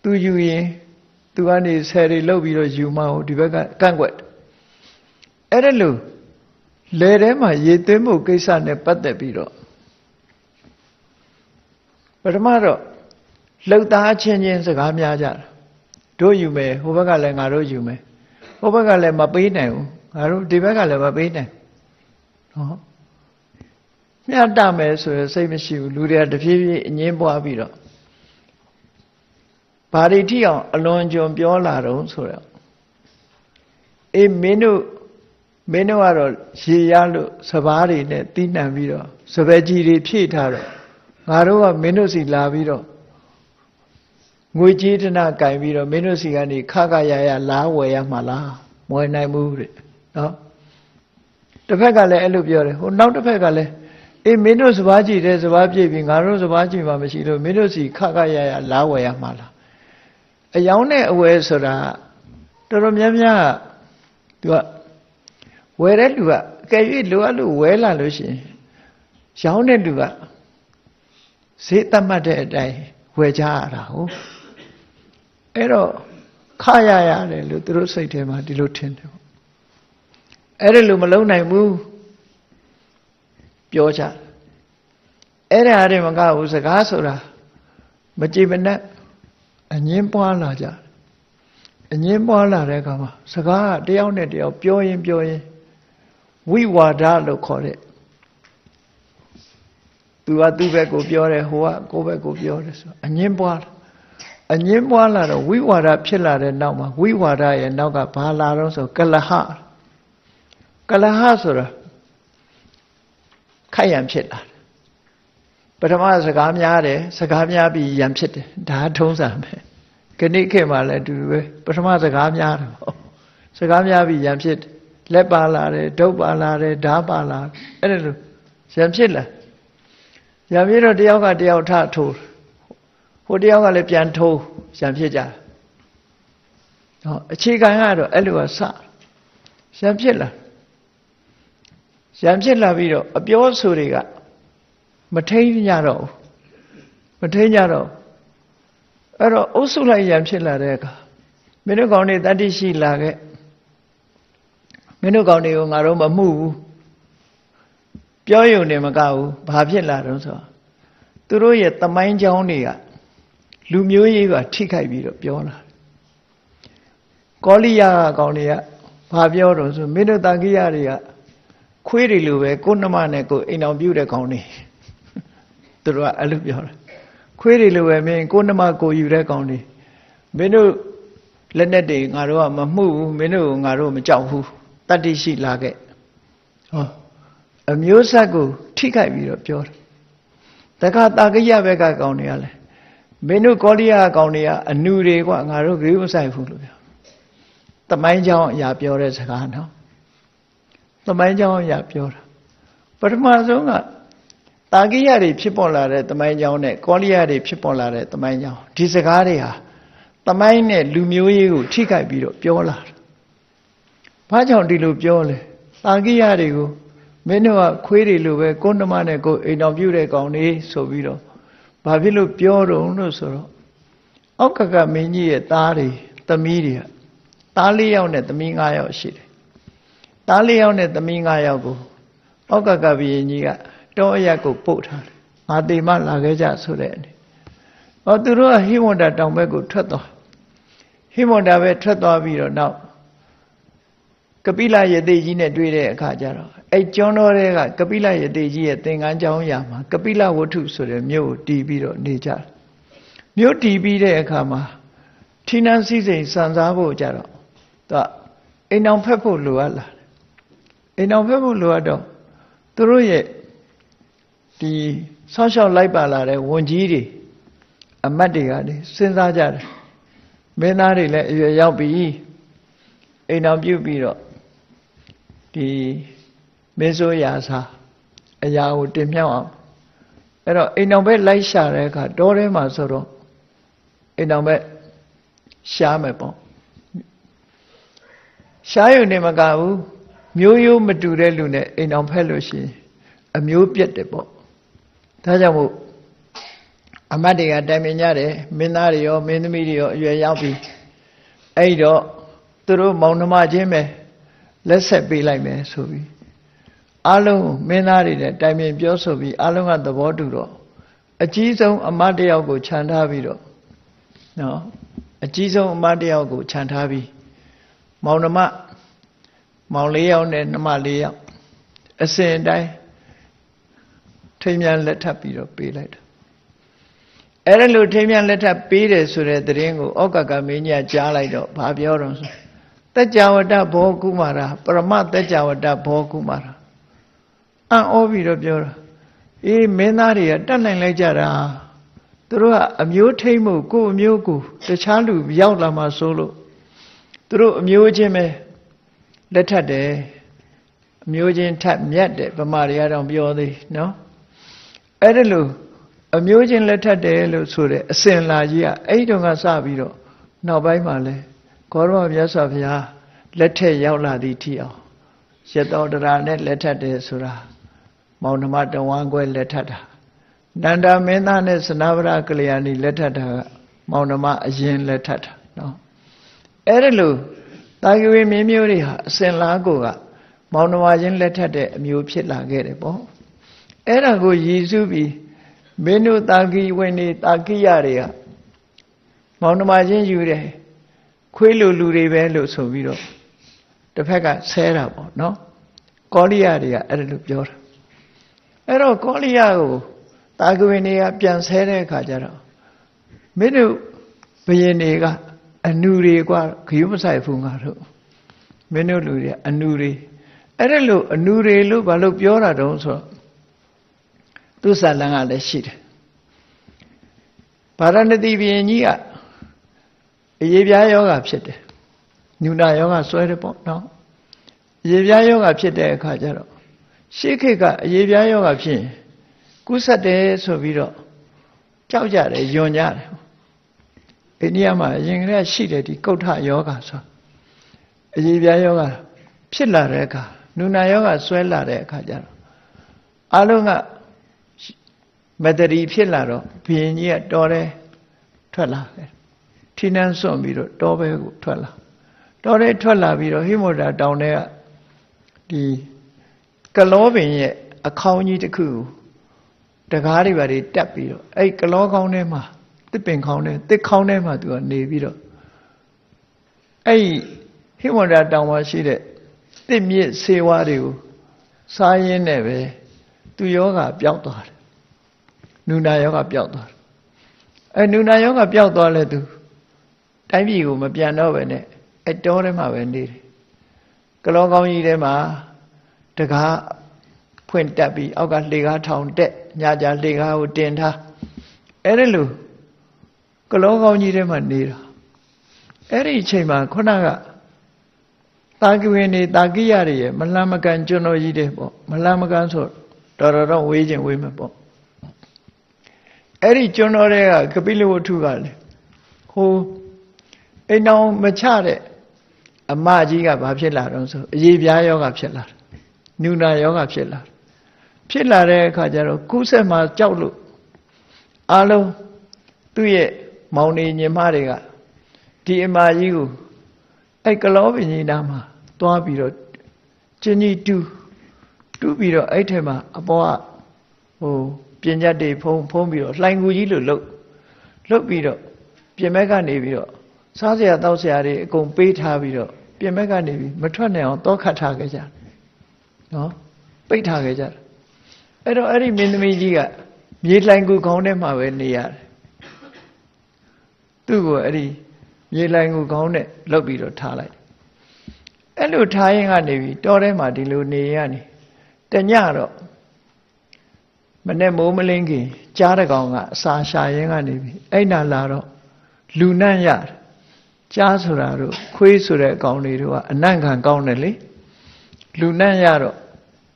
သူယူရင်သူကနေဆယ်တွေလှုပ်ပြီးတော့ယူမအောင်ဒီဘက်ကကန့်ကွက်အဲ့ဒါလို့လေထဲမှာရေသွင်းမှုကိစ္စနဲ့ပတ်သက်ပြီးတော့ပထမတော့လှုပ်သားချင်းချင်းစကားများကြတာတို့ယူမယ်ဟိုဘက်ကလည်းငါတို့ယူမယ်ဟိုဘက်ကလည်းမပေးနိုင်ဘူးငါတို့ဒီဘက်ကလည်းမပေးနိုင်နော်မျှတမယ်ဆိုရင်စိတ်မရှိဘူးလူတွေကတဖြည်းဖြည်းအငင်းပွားပြီးတော့ဘာတွေထိအောင်အလွန်ကျွံပြောလာတော့ဆိုတော့အေးမင်းတို့ကတော့ရေရလို့စဘာတွေနဲ့တီးနှံပြီးတော့စပယ်ကြီးတွေဖြည့်ထားတော့ငါတို့ကမင်းတို့စီလာပြီးတော့ငွေကြေးတနာကင်ပြီးတော့မင်းတို့စီကနေခခရရလားဝယ်ရမှာလားမဝယ်နိုင်ဘူးတဲ့နော်တစ်ဖက်ကလည်းအဲ့လိုပြောတယ်ဟိုနောက်တစ်ဖက်ကလည်းအေးမင်းတို့စဘာကြီးတဲ့စဘာပြည့်ပြီးငါတို့စဘာကြီးမှမရှိလို့မင်းတို့စီခခရရလားဝယ်ရမှာလားအယောင်းနဲ့အဝယ်ဆိုတာတော်တော်များများသူကဝယ်တဲ့လူကအကယ်၍လိုအပ်လို့ဝယ်လာလို့ရှိရင်ရောင်းတဲ့လူကဈေးသတ်မှတ်တဲ့အတိုင်းဝယ်ကြရတာဟုတ်အဲ့တော့ခရရတယ်လို့သူတို့စိတ်ထဲမှာဒီလိုထင်တယ်ပေါ့အဲ့ဒါလို့မလုံးနိုင်ဘူးပြောကြအဲ့ဒါတွေမကဘူးစကားဆိုတာမကြည်မနှက်အငင်းပွားလာကြအငင်းပွားလာတဲ့အခါမှာစကားကတယောက်နဲ့တယောက်ပြောရင်ဝိဝါဒလို့ခေါ်တဲ့သူကသူ့ဘက်ကိုပြောတယ်ဟိုကကိုယ့်ဘက်ကိုပြောတယ်ဆိုအငင်းပွားလာတော့ဝိဝါဒဖြစ်လာတဲ့နောက်မှာဝိဝါဒရဲ့နောက်ကဘာလာတော့ဆိုကလဟဆိုတာခိုက်ရန်ဖြစ်လာတယ်ပ ထမစကားများတယ်စကားများပြီးရံဖြစ်တယ်ဒါထုံးစံပဲခဏိခေတ်မှာလည်းအတူတူပဲပထမစကားများတယ်ပေါ့စကားများပြီးရံဖြစ်တယ်လက်ပါလာတယ်ဒုတ်ပါလာတယ်ဓာပါလာအဲ့ဒါလိုရံဖြစ်လာရံဖြစ်တော့တယောက်ကတယောက်ထထိုးဟိုတယောက်ကလည်းပြန်ထိုးရံဖြစ်ကြတယ်ဟောအခြေခံကတော့အဲ့လိုကစရံဖြစ်လာပြီးတော့အပြောဆိုတွေကမထိန်ကြတော့ဘူးမထိန်ကြတော့အဲ့တော့အုပ်စုလိုက်ရံဖြစ်လာတဲ့အခါမင်းတို့ကောင်တွေတတ္တိရှိလာခဲ့မင်းတို့ကောင်တွေကိုငါတို့မမှုဘူးပြောရုံနဲ့မကဘူးဘာဖြစ်လာတော့ဆိုသူတို့ရဲ့သမိုင်းကြောင်းတွေကလူမျိုးရေးကထိခိုက်ပြီးတော့ပြောလာကောလိယကောင်တွေကဘာပြောတော့ဆိုမင်းတို့တန်ခိယတွေကခွေးတွေလိုပဲကိုယ်နှမနဲ့ကိုယ်အိမ်အောင်ပြုတဲ့ကောင်တွေသူတို့ကအဲ့လိုပြောတာခွေးတွေလိုပဲမင်းကိုယ်နှမကိုယ်ယူတဲ့ကောင်တွေမင်းတို့လက်နဲ့တွေငါတို့ကမမှုဘူးမင်းတို့ငါတို့မကြောက်ဘူးတတ္တိရှိလာခဲ့ဟောအမျိုးဆက်ကိုထိခိုက်ပြီးတော့ပြောတယ်တခါတာကိယဘက်ကကောင်တွေကလည်းမင်းတို့ကောလိယကောင်တွေကအနူတွေကငါတို့ဂရုမစိုက်ဘူးလို့ပြောသမိုင်းကြောင်းအရာပြောတဲ့စကားနော်သမိုင်းကြောင်းအရာပြောတာပထမဆုံးကတာကိယတွေဖြစ်ပေါ်လာတဲ့သမိုင်းကြောင်းနဲ့ကောလိယတွေဖြစ်ပေါ်လာတဲ့သမိုင်းကြောင်းဒီစကားတွေဟာသမိုင်းနဲ့လူမျိုးရေးကိုထိခိုက်ပြီးတော့ပြောလာတာဘာကြောင့်ဒီလိုပြောလဲတာကိယတွေကိုမင်းတို့ကခွေးတွေလိုပဲကိုယ်နှမနဲ့ကိုယ်အိမ်တော်ပြုတဲ့ကောင်တွေဆိုပြီးတော့ဘာဖြစ်လို့ပြောတော့လို့ဆိုတော့အောက်ကကမင်းကြီးရဲ့သားတွေသမီးတွေကသား၄ယောက်နဲ့သမီး၅ယောက်ရှိတယ်သား၄ယောက်နဲ့သမီး၅ယောက်ကိုအောက်ကကဘုရင်ကြီးကတောအရပ်ကိုပို့ထားတယ်ငါတေမလာခဲ့ကြဆိုတဲ့အနေဟောသူတို့ကဟိမန္တာတောင်ဘက်ကိုထွက်သွားဟိမန္တာပဲထွက်သွားပြီးတော့နောက်ကပိလယတိကြီးနဲ့တွေ့တဲ့အခါကျတော့အဲ့ကျွန်းတော်တွေကကပိလယတိကြီးရဲ့သင်္ကန်းကျောင်းရာမှာကပိလဝတ္ထုဆိုတဲ့မြို့ကိုတည်ပြီးတော့နေကြတယ်မြို့တည်ပြီးတဲ့အခါမှာဌိနန်းစည်းစိမ်စံစားဖို့ကြတော့သူကအိမ်အောင်ဖက်ဖို့လိုအပ်လာတယ်အိမ်အောင်ဖက်ဖို့လိုအပ်တော့သူတို့ရဲ့ဒီဆောင်းလျှောက်လိုက်ပါလာတဲ့ဝန်ကြီးတွေအမတ်တွေကလေစဉ်းစားကြတယ်မင်းသားတွေလည်းအရွယ်ရောက်ပြီအိမ်အောင်ပြုတ်ပြီးတော့ဒီမင်းစိုးရာစာအရာကိုတင်မြောက်အောင်အဲ့တော့အိမ်အောင်ဘက်လိုက်ရှာတဲ့အခါတောထဲမှာဆိုတော့အိမ်အောင်ဘက်ရှားမယ်ပေါ့ရှားရုံနဲ့မကဘူးမျိုးရိုးမတူတဲ့လူနဲ့အိမ်အောင်ဖက်လို့ရှိရင်အမျိုးပြတ်တယ်ပေါ့ဒါကြောင့်မို့အမတ်တွေကတိုင်ပင်ကြတယ်မင်းသားတွေရောမင်းသမီးတွေရောအရွယ်ရောက်ပြီအဲ့တော့သူတို့မောင်နှမချင်းပဲလက်ဆက်ပေးလိုက်မယ်ဆိုပြီးအားလုံးမင်းသားတွေနဲ့တိုင်ပင်ပြောဆိုပြီးအားလုံးကသဘောတူတော့အကြီးဆုံးအမတ်တယောက်ကိုခြံထားပြီးတော့နော်အကြီးဆုံးအမတ်တယောက်ကိုခြံထားပြီးမောင်နှမမောင်၄ယောက်နဲ့နှမ၄ယောက်အစဉ်အတိုင်းထိမ်းမြန်းလက်ထပ်ပြီးတော့ပေးလိုက်တာအဲ့ဒါလို့ထိမ်းမြန်းလက်ထပ်ပေးတယ်ဆိုတဲ့သတင်းကိုဩကကမင်းကြီးကြားလိုက်တော့ဘာပြောတော့ဆိုတက်ကြဝတဘောကုမာရပရမတက်ကြဝတဘောကုမာရအံ့ဩပြီးတော့ပြောတာအေးမင်းသားတွေကတတ်နိုင်လိုက်ကြတာသူတို့ကအမျိုးထိမ့်မှုကိုယ်အမျိုးကိုတခြားလူရောက်လာမှဆိုလို့သူတို့အမျိုးချင်းပဲလက်ထပ်တယ်အမျိုးချင်းထပ်မြတ်တယ်ဗမာတွေကတော့ပြောသေးနော်အဲ့ဒါလို့အမျိုးချင်းလက်ထပ်တယ်လို့ဆိုတဲ့အစဉ်လာကြီးကအဲ့ဒီတော့ကစပြီးတော့နောက်ပိုင်းမှာလဲဂေါရမမြတ်စွာဘုရားလက်ထက်ရောက်လာသည့်ထိအောင်ရတောတရာနဲ့လက်ထပ်တယ်ဆိုတာမောင်နှမတဝမ်းခွဲလက်ထပ်တာနန္ဒမင်းသားနဲ့စနဗရကလျာဏီလက်ထပ်တာကမောင်နှမအရင်လက်ထပ်တာနော်အဲ့ဒါလို့တာဂဝေမင်းမျိုးတွေဟာအစဉ်လားကိုကမောင်နှမချင်းလက်ထပ်တဲ့အမျိုးဖြစ်လာခဲ့တယ်ပေါ့အဲ့ဒါကိုရည်စူးပြီးမင်းတို့တာဂီဝင်နေတာကိယတွေကမောင်နှမချင်းယူတယ်ခွေးလူလူတွေပဲလို့ဆိုပြီးတော့တစ်ဖက်ကဆဲတာပေါ့နော်ကောလိယတွေကအဲ့ဒါလို့ပြောတာအဲ့တော့ကောလိယကိုတာဂဝေတွေကပြန်ဆဲတဲ့အခါကျတော့မင်းတို့ဘယင်တွေကအနူတွေကဂယုမဆိုင်ဘူးငါတို့မင်းတို့လူတွေကအနူတွေအဲ့ဒါလို့အနူတွေလို့ဘာလို့ပြောတာတုံးဆိုတော့ သူဇာလံကလည်းရှိတယ်ဗာရဏသီဘုရင်ကြီးကအရေပြားယောဂဖြစ်တယ်နုနာယောဂဆွဲတယ်ပေါ့နော်အရေပြားယောဂဖြစ်တဲ့အခါကျတော့ရှေးခေတ်ကအရေပြားယောဂဖြစ်ရင်ကုသတယ်ဆိုပြီးတော့ကြောက်ကြတယ်ယွန်ကြတယ်အိန္ဒိယမှာအရင်ကတည်းကရှိတယ်ဒီကုဋ္ဌယောဂဆိုအရေပြားယောဂဖြစ်လာတဲ့အခါနုနာယောဂဆွဲလာတဲ့အခါကျတော့အလုံးကမတရီဖြစ်လာတော့ဘုရင်ကြီးကတော်တယ်ထွက်လာတယ်ထိနှန်းစွန့်ပြီးတော့တော်ပဲကိုထွက်လာတော်တယ်ထွက်လာပြီးတော့ဟိမဝန္တာတောင်ထဲကဒီကလောပင်ရဲ့အခေါင်းကြီးတစ်ခုတကားတွေပါတွေတက်ပြီးတော့အဲ့ကလောကောင်းထဲမှာတစ်ပင်ခေါင်းထဲတစ်ခေါင်းထဲမှာသူကနေပြီးတော့အဲ့ဟိမဝန္တာတောင်မှာရှိတဲ့တစ်မြစ်ဆေးဝါးတွေကိုစားရင်းနဲ့ပဲသူယောဂပျောက်သွားတယ်နုနာယောဂပျောက်သွားတယ်အဲ့နုနာယောဂပျောက်သွားလဲသူတိုင်းပြည်ကိုမပြန်တော့ပဲနဲ့အဲ့တောထဲမှာပဲနေတယ်ကလောကောင်းကြီးထဲမှာတကားဖွင့်တက်ပြီးအောက်ကလှေကားထောင်တက်ညကြလှေကားကိုတင်ထားအဲ့ဒီလိုကလောကောင်းကြီးထဲမှာနေတာအဲ့ဒီအချိန်မှာခုနကတာကိဝင်နေတာကိရတွေရဲ့မလန်မကန်ကျွန်တော်ကြီးတဲ့ပေါ့မလန်မကန်ဆိုတော်ဝေးခြင်းဝေးမှာပေါ့အဲ့ဒီကျွန်တော်တွေကကပိလဝတ္ထုကလေဟိုအိမ်အောင်မချတဲ့အမကြီးကဘာဖြစ်လာတော့ဆိုအရေပြားယောဂဖြစ်လာတယ်နုနာယောဂဖြစ်လာတယ်ဖြစ်လာတဲ့အခါကျတော့ကုဆက်မှာကြောက်လို့အလုံးသူ့ရဲ့မောင်နေညီမတွေကဒီအမကြီးကိုအဲ့ကလောပင်ကြီးနားမှာတွားပြီးတော့ချင်းကြီးတူးပြီးတော့အဲ့ထဲမှာအပေါ်ကဟိုပြင်ချက်တွေဖုံးပြီးတော့လှိုင်ကူကြီးလို့လှုပ်ပြီးတော့ပြင်ဘက်ကနေပြီးတော့စားစရာတောက်စရာတွေအကုန်ပေးထားပြီးတော့ပြင်ဘက်ကနေပြီးမထွက်နိုင်အောင်တောခတ်ထားခဲ့ကြတယ်နော်ပိတ်ထားခဲ့ကြတယ်အဲ့တော့အဲ့ဒီမင်းသမီးကြီးကမြေလှိုင်ကူခေါင်းထဲမှာပဲနေရတယ်သူ့ကိုအဲ့ဒီမြေလှိုင်ကူခေါင်းနဲ့လှုပ်ပြီးတော့ထားလိုက်အဲ့လိုထားရင်ကနေပြီးတောထဲမှာဒီလိုနေရနေတညတော့မနဲ့မိုးမလင်းခင်ကြားတကောင်ကအစာရှာရင်ကနေပြီးအဲ့နာလာတော့လူနန့်ရတယ်ကြားဆိုတာတို့ခွေးဆိုတဲ့အကောင်တွေတို့ကအနံ့ခံကောင်းတယ်လေလူနန့်ရတော့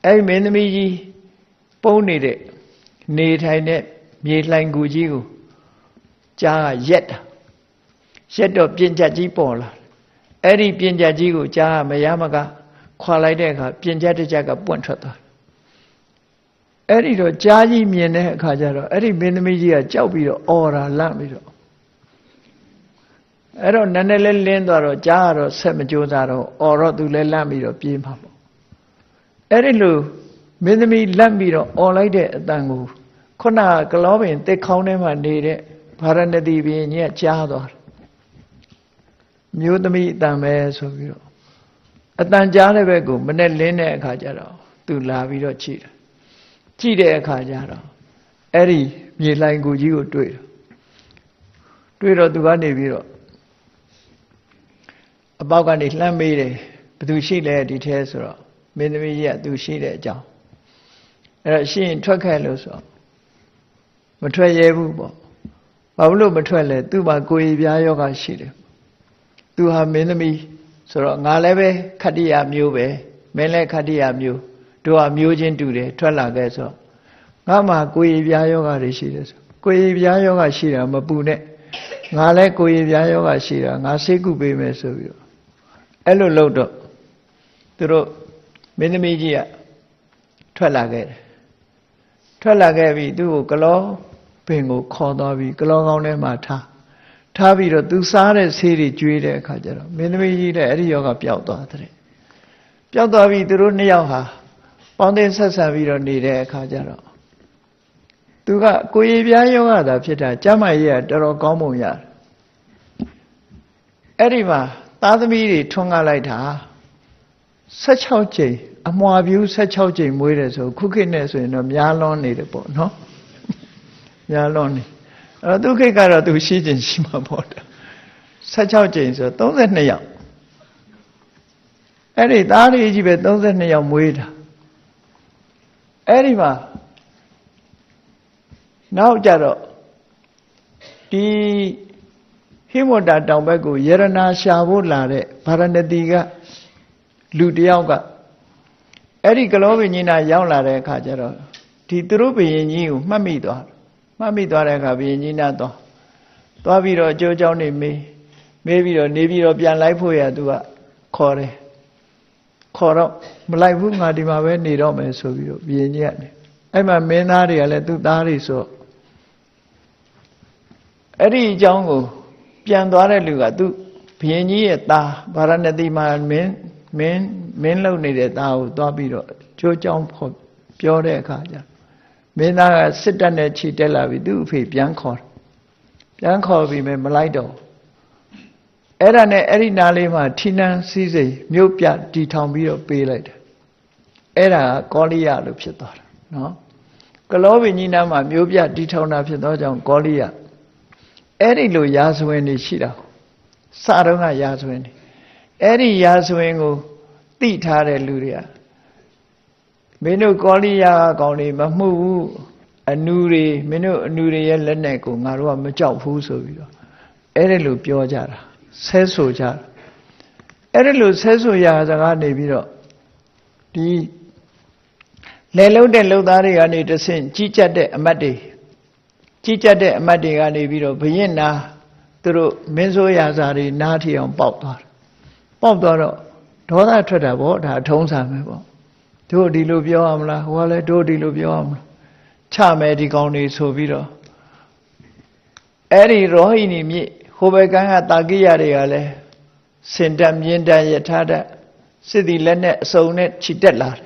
အဲ့မင်းသမီးကြီးပုံနေတဲ့နေထိုင်တဲ့မြေလှိုင်ကူကြီးကိုကြားကရက်တာရက်တော့ပြင်ချက်ကြီးပေါ်လာအဲ့ဒီပြင်ချက်ကြီးကိုကြားကမရမကခွာလိုက်တဲ့အခါပြင်ချက်တစ်ချက်ကပွင့်ထွက်သွားအဲ့ဒီတော့ကြားကြီးမြင်တဲ့အခါကျတော့အဲ့ဒီမင်းသမီးကြီးကကြောက်ပြီးတော့အော်တာလန့်ပြီးတော့အဲ့တော့နည်းနည်းလေးလင်းသွားတော့ကြားကတော့ဆက်မကြိုးစားတော့အော်တော့သူလည်းလန့်ပြီးတော့ပြေးမှာပေါ့အဲ့ဒီလိုမင်းသမီးလန့်ပြီးတော့အော်လိုက်တဲ့အတန်ကိုခုနကလောပင်တစ်ခေါင်းထဲမှာနေတဲ့ဗာရဏသီဘုရင်ကြီးကကြားသွားတယ်မျိုးသမီးအတန်ပဲဆိုပြီးတော့အတန်ကြားတဲ့ဘက်ကိုမနဲ့လင်းတဲ့အခါကျတော့သူလာပြီးတော့ကြည့်တဲ့အခါကျတော့အဲ့ဒီမြေလှိုင်ကူကြီးကိုတွေ့တော့သူကနေပြီးတော့အပေါက်ကနေလှမ်းမေးတယ်ဘသူရှိလဲဒီထဲဆိုတော့မင်းသမီးကြီးကသူရှိတဲ့အကြောင်းအဲ့တော့ရှိရင်ထွက်ခဲ့လို့ဆိုမထွက်ရဲဘူးပေါ့ဘာလို့မထွက်လဲသူ့မှာကိုယ်ရည်ပြားယောဂရှိတယ်သူဟာမင်းသမီးဆိုတော့ငါလည်းပဲခတ္တိယမျိုးပဲမင်းလည်းခတ္တိယမျိုးတို့ဟာမျိုးချင်းတူတယ်ထွက်လာခဲ့ဆိုငါမှာကိုယ်ရည်ပြားယောဂတွေရှိတယ်ဆိုကိုယ်ရည်ပြားယောဂရှိတာမပူနဲ့ငါလည်းကိုယ်ရည်ပြားယောဂရှိတာငါဆေးကုပေးမယ်ဆိုပြီးတော့အဲ့လိုလုပ်တော့သူတို့မင်းသမီးကြီးကထွက်လာခဲ့ပြီးသူ့ကိုကလောပင်ကိုခေါ်သွားပြီးကလောကောင်းထဲမှာထားပြီးတော့သူစားတဲ့ဆေးတွေကျွေးတဲ့အခါကျတော့မင်းသမီးကြီးလည်းအဲ့ဒီယောဂပျောက်သွားတယ်ပျောက်သွားပြီးသူတို့နှစ်ယောက်ဟာပေါင်းတင်ဆက်ဆံပြီးတော့နေတဲ့အခါကျတော့သူကကိုယ်ရည်ပြားယောဂသာဖြစ်တာကျမ်းမာရေးကတော်တော်ကောင်းပုံရတယ်အဲ့ဒီမှာသားသမီးတွေထွန်းကားလိုက်တာ16ကြိမ်အမွာပြူး16ကြိမ်မွေးတယ်ဆိုခုခေတ်နဲ့ဆိုရင်တော့များလွန်နေတယ်ပေါ့နော်များလွန်နေအဲ့တော့သူခေတ်ကတော့သူရှိခြင်းရှိမှာပေါ့16ကြိမ်ဆို32ယောက်အဲ့ဒီသားလေးကြီးပဲ32ယောက်မွေးတာအဲ့ဒီမှာ နောက်ကြတော့ဒီဟိမဝတ္တတောင်ဘက်ကိုယရနာရှာဖို့လာတဲ့ဗာရဏသီကလူတယောက်ကအဲ့ဒီကလောဘိညာဏရောက်လာတဲ့အခါကျတော့ဒီသူတို့ဘုရင်ကြီးကိုမှတ်မိသွားတဲ့အခါဘုရင်ကြီးနာသွားပြီးတော့အကျိုးကြောင့်နေမေးပြီးတော့နေပြီးတော့ပြန်လိုက်ဖို့ရသူကခေါ်တော့မလိုက်ဘူးငါဒီမှာပဲနေတော့မယ်ဆိုပြီးတော့ဘုရင်ကြီးကနေအဲ့မှာမင်းသားတွေကလည်းသူ့သားတွေဆိုအဲ့ဒီအကြောင်းကိုပြန်သွားတဲ့လူကသူဘုရင်ကြီးရဲ့သားဗာရဏသီမှာမင်းလုံနေတဲ့သားကိုသွားပြီးတော့ကြိုးကြောင်းပြောတဲ့အခါကျမင်းသားကစစ်တပ်နဲ့ခြိတက်လာပြီးသူ့အဖေပြန်ခေါ်ပြီးမလိုက်တော့အဲ့ဒါနဲ့အဲ့ဒီနားလေးမှာထီနန်းစည်းစိမ်မြို့ပြတီထောင်ပြီးတော့ပေးလိုက်တယ်အဲ့ဒါကောလိယလို့ဖြစ်သွားတာနော်ကလောဘိညာဏမှာမြို့ပြတီထောင်တာဖြစ်သောကြောင့်ကောလိယအဲ့ဒီလိုရာဇဝင်တွေရှိတာစတော့ကရာဇဝင်တွေအဲ့ဒီရာဇဝင်ကိုသိထားတဲ့လူတွေကမင်းတို့ကောလိယကောင်တွေမမှုဘူးအနူတွေမင်းတို့အနူတွေရဲ့လက်နဲ့ကိုငါတို့ကမကြောက်ဘူးဆိုပြီးတော့အဲ့ဒီလိုပြောကြတာဆဲဆိုကြတာအဲ့ဒီလိုဆဲဆိုရာစကားနေပြီးတော့ဒီလေလုံးတဲ့လုံသားတွေကနေတဆင့်ကြီးကြပ်တဲ့အမတ်တွေကနေပြီးတော့ဘုရင်နာသူတို့မင်းဆိုးရာဇာတွေနားထီအောင်ပေါက်သွားတော့ဒေါသထွက်တာပေါ့ဒါအထုံးစံပဲပေါ့တို့ဒီလိုပြောရမလားဟိုကလည်းတို့ဒီလိုပြောရမလားချမယ်ဒီကောင်းနေဆိုပြီးတော့အဲ့ဒီရောဟိနီမြစ်ဟိုဘက်ကန်းကတာကိယတွေကလည်းစင်တက်မြင်းတက်ရထားတဲ့စစ်သည်လက်နဲ့အစုံနဲ့ခြိတက်လာတယ်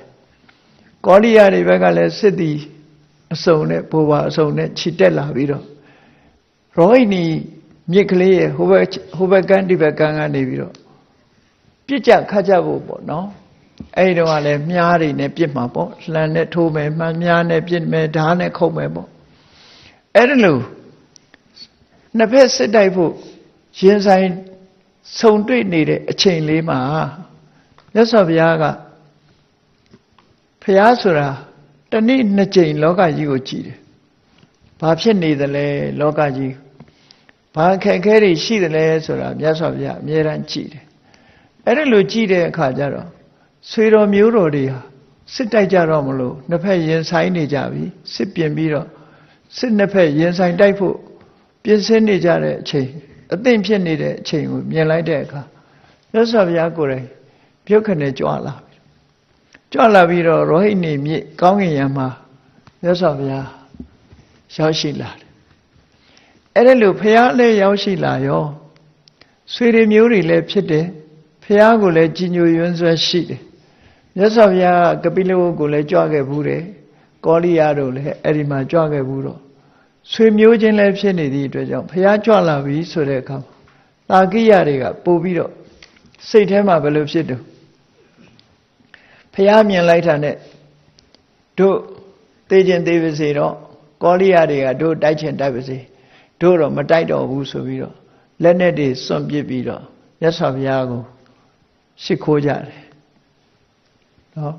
ကောလိယတွေဘက်ကလည်းစစ်သည်အစုံနဲ့ဘိုးဘအစုံနဲ့ခြိတက်လာပြီးတော့ရောဟိနီမြစ်ကလေးရဲ့ဟိုဘက်ကန်းဒီဘက်ကန်းကနေပြီးတော့ပြစ်ကြခတ်ကြဖို့ပေါ့နော်အဲ့ဒီတော့ကလည်းမြားတွေနဲ့ပြစ်မှာပေါ့လှန်နဲ့ထိုးမယ်မှန်မြားနဲ့ပြစ်မယ်ဓာတ်နဲ့ခုတ်မယ်ပေါ့အဲ့ဒါလို့နှစ်ဖက်စစ်တိုက်ဖို့ရင်ဆိုင်ဆုံတွေ့နေတဲ့အချိန်လေးမှာမြတ်စွာဘုရားကဘုရားဆိုတာတနေ့နှစ်ကြိမ်လောကကြီးကိုကြည်တယ်။ဘာဖြစ်နေသလဲလောကကြီးဘာခက်ခဲတွေရှိသလဲဆိုတာမြတ်စွာဘုရားအမြဲတမ်းကြည်တယ်။အဲ့ဒါလိုကြည်တဲ့အခါကျတော့ဆွေတော်မျိုးတော်တွေဟာစစ်တိုက်ကြတော့မလို့နှစ်ဖက်ရင်ဆိုင်နေကြပြီစစ်ပြင်ပြီးတော့စစ်နှစ်ဖက်ရင်ဆိုင်တိုက်ဖို့ပြင်ဆင်နေကြတဲ့အချိန်အသင့်ဖြစ်နေတဲ့အချိန်ကိုမြင်လိုက်တဲ့အခါမြတ်စွာဘုရားကိုယ်တိုင်ပြုတ်ခနဲ့ကြွလာပြီးတော့ရောဟိနေမြစ်ကောင်းကင်ယံမှာမြတ်စွာဘုရားရောက်ရှိလာတယ်အဲ့ဒါလို့ဘုရားလည်းရောက်ရှိလာရောဆွေတွေမျိုးတွေလည်းဖြစ်တယ်ဘုရားကိုလည်းကြီးညိုယွန်းဆွဲရှိတယ်မြတ်စွာဘုရားကပိလဝုတ်ကိုလည်းကြွခဲ့ဘူးတယ်ကောလိယတို့လည်းအဲ့ဒီမှာကြွခဲ့ဘူးတော့ဆွေမျိုးချင်းလည်းဖြစ်နေသည့်အတွက်ကြောင့်ဘုရားကြွလာပြီဆိုတဲ့အခါတာကိယတွေကပို့ပြီးတော့စိတ်ထဲမှာဘယ်လိုဖြစ်တော့ဘုရားမြင်လိုက်တာနဲ့တို့သိခြင်းသိပါစေတော့ကောလိယတွေကတို့တိုက်ခြင်းတိုက်ပါစေတို့တော့မတိုက်တော့ဘူးဆိုပြီးတော့လက်နဲ့တွေစွန့်ပစ်ပြီးတော့မြတ်စွာဘုရားကိုရှ िख ိုးကြတယ်နော်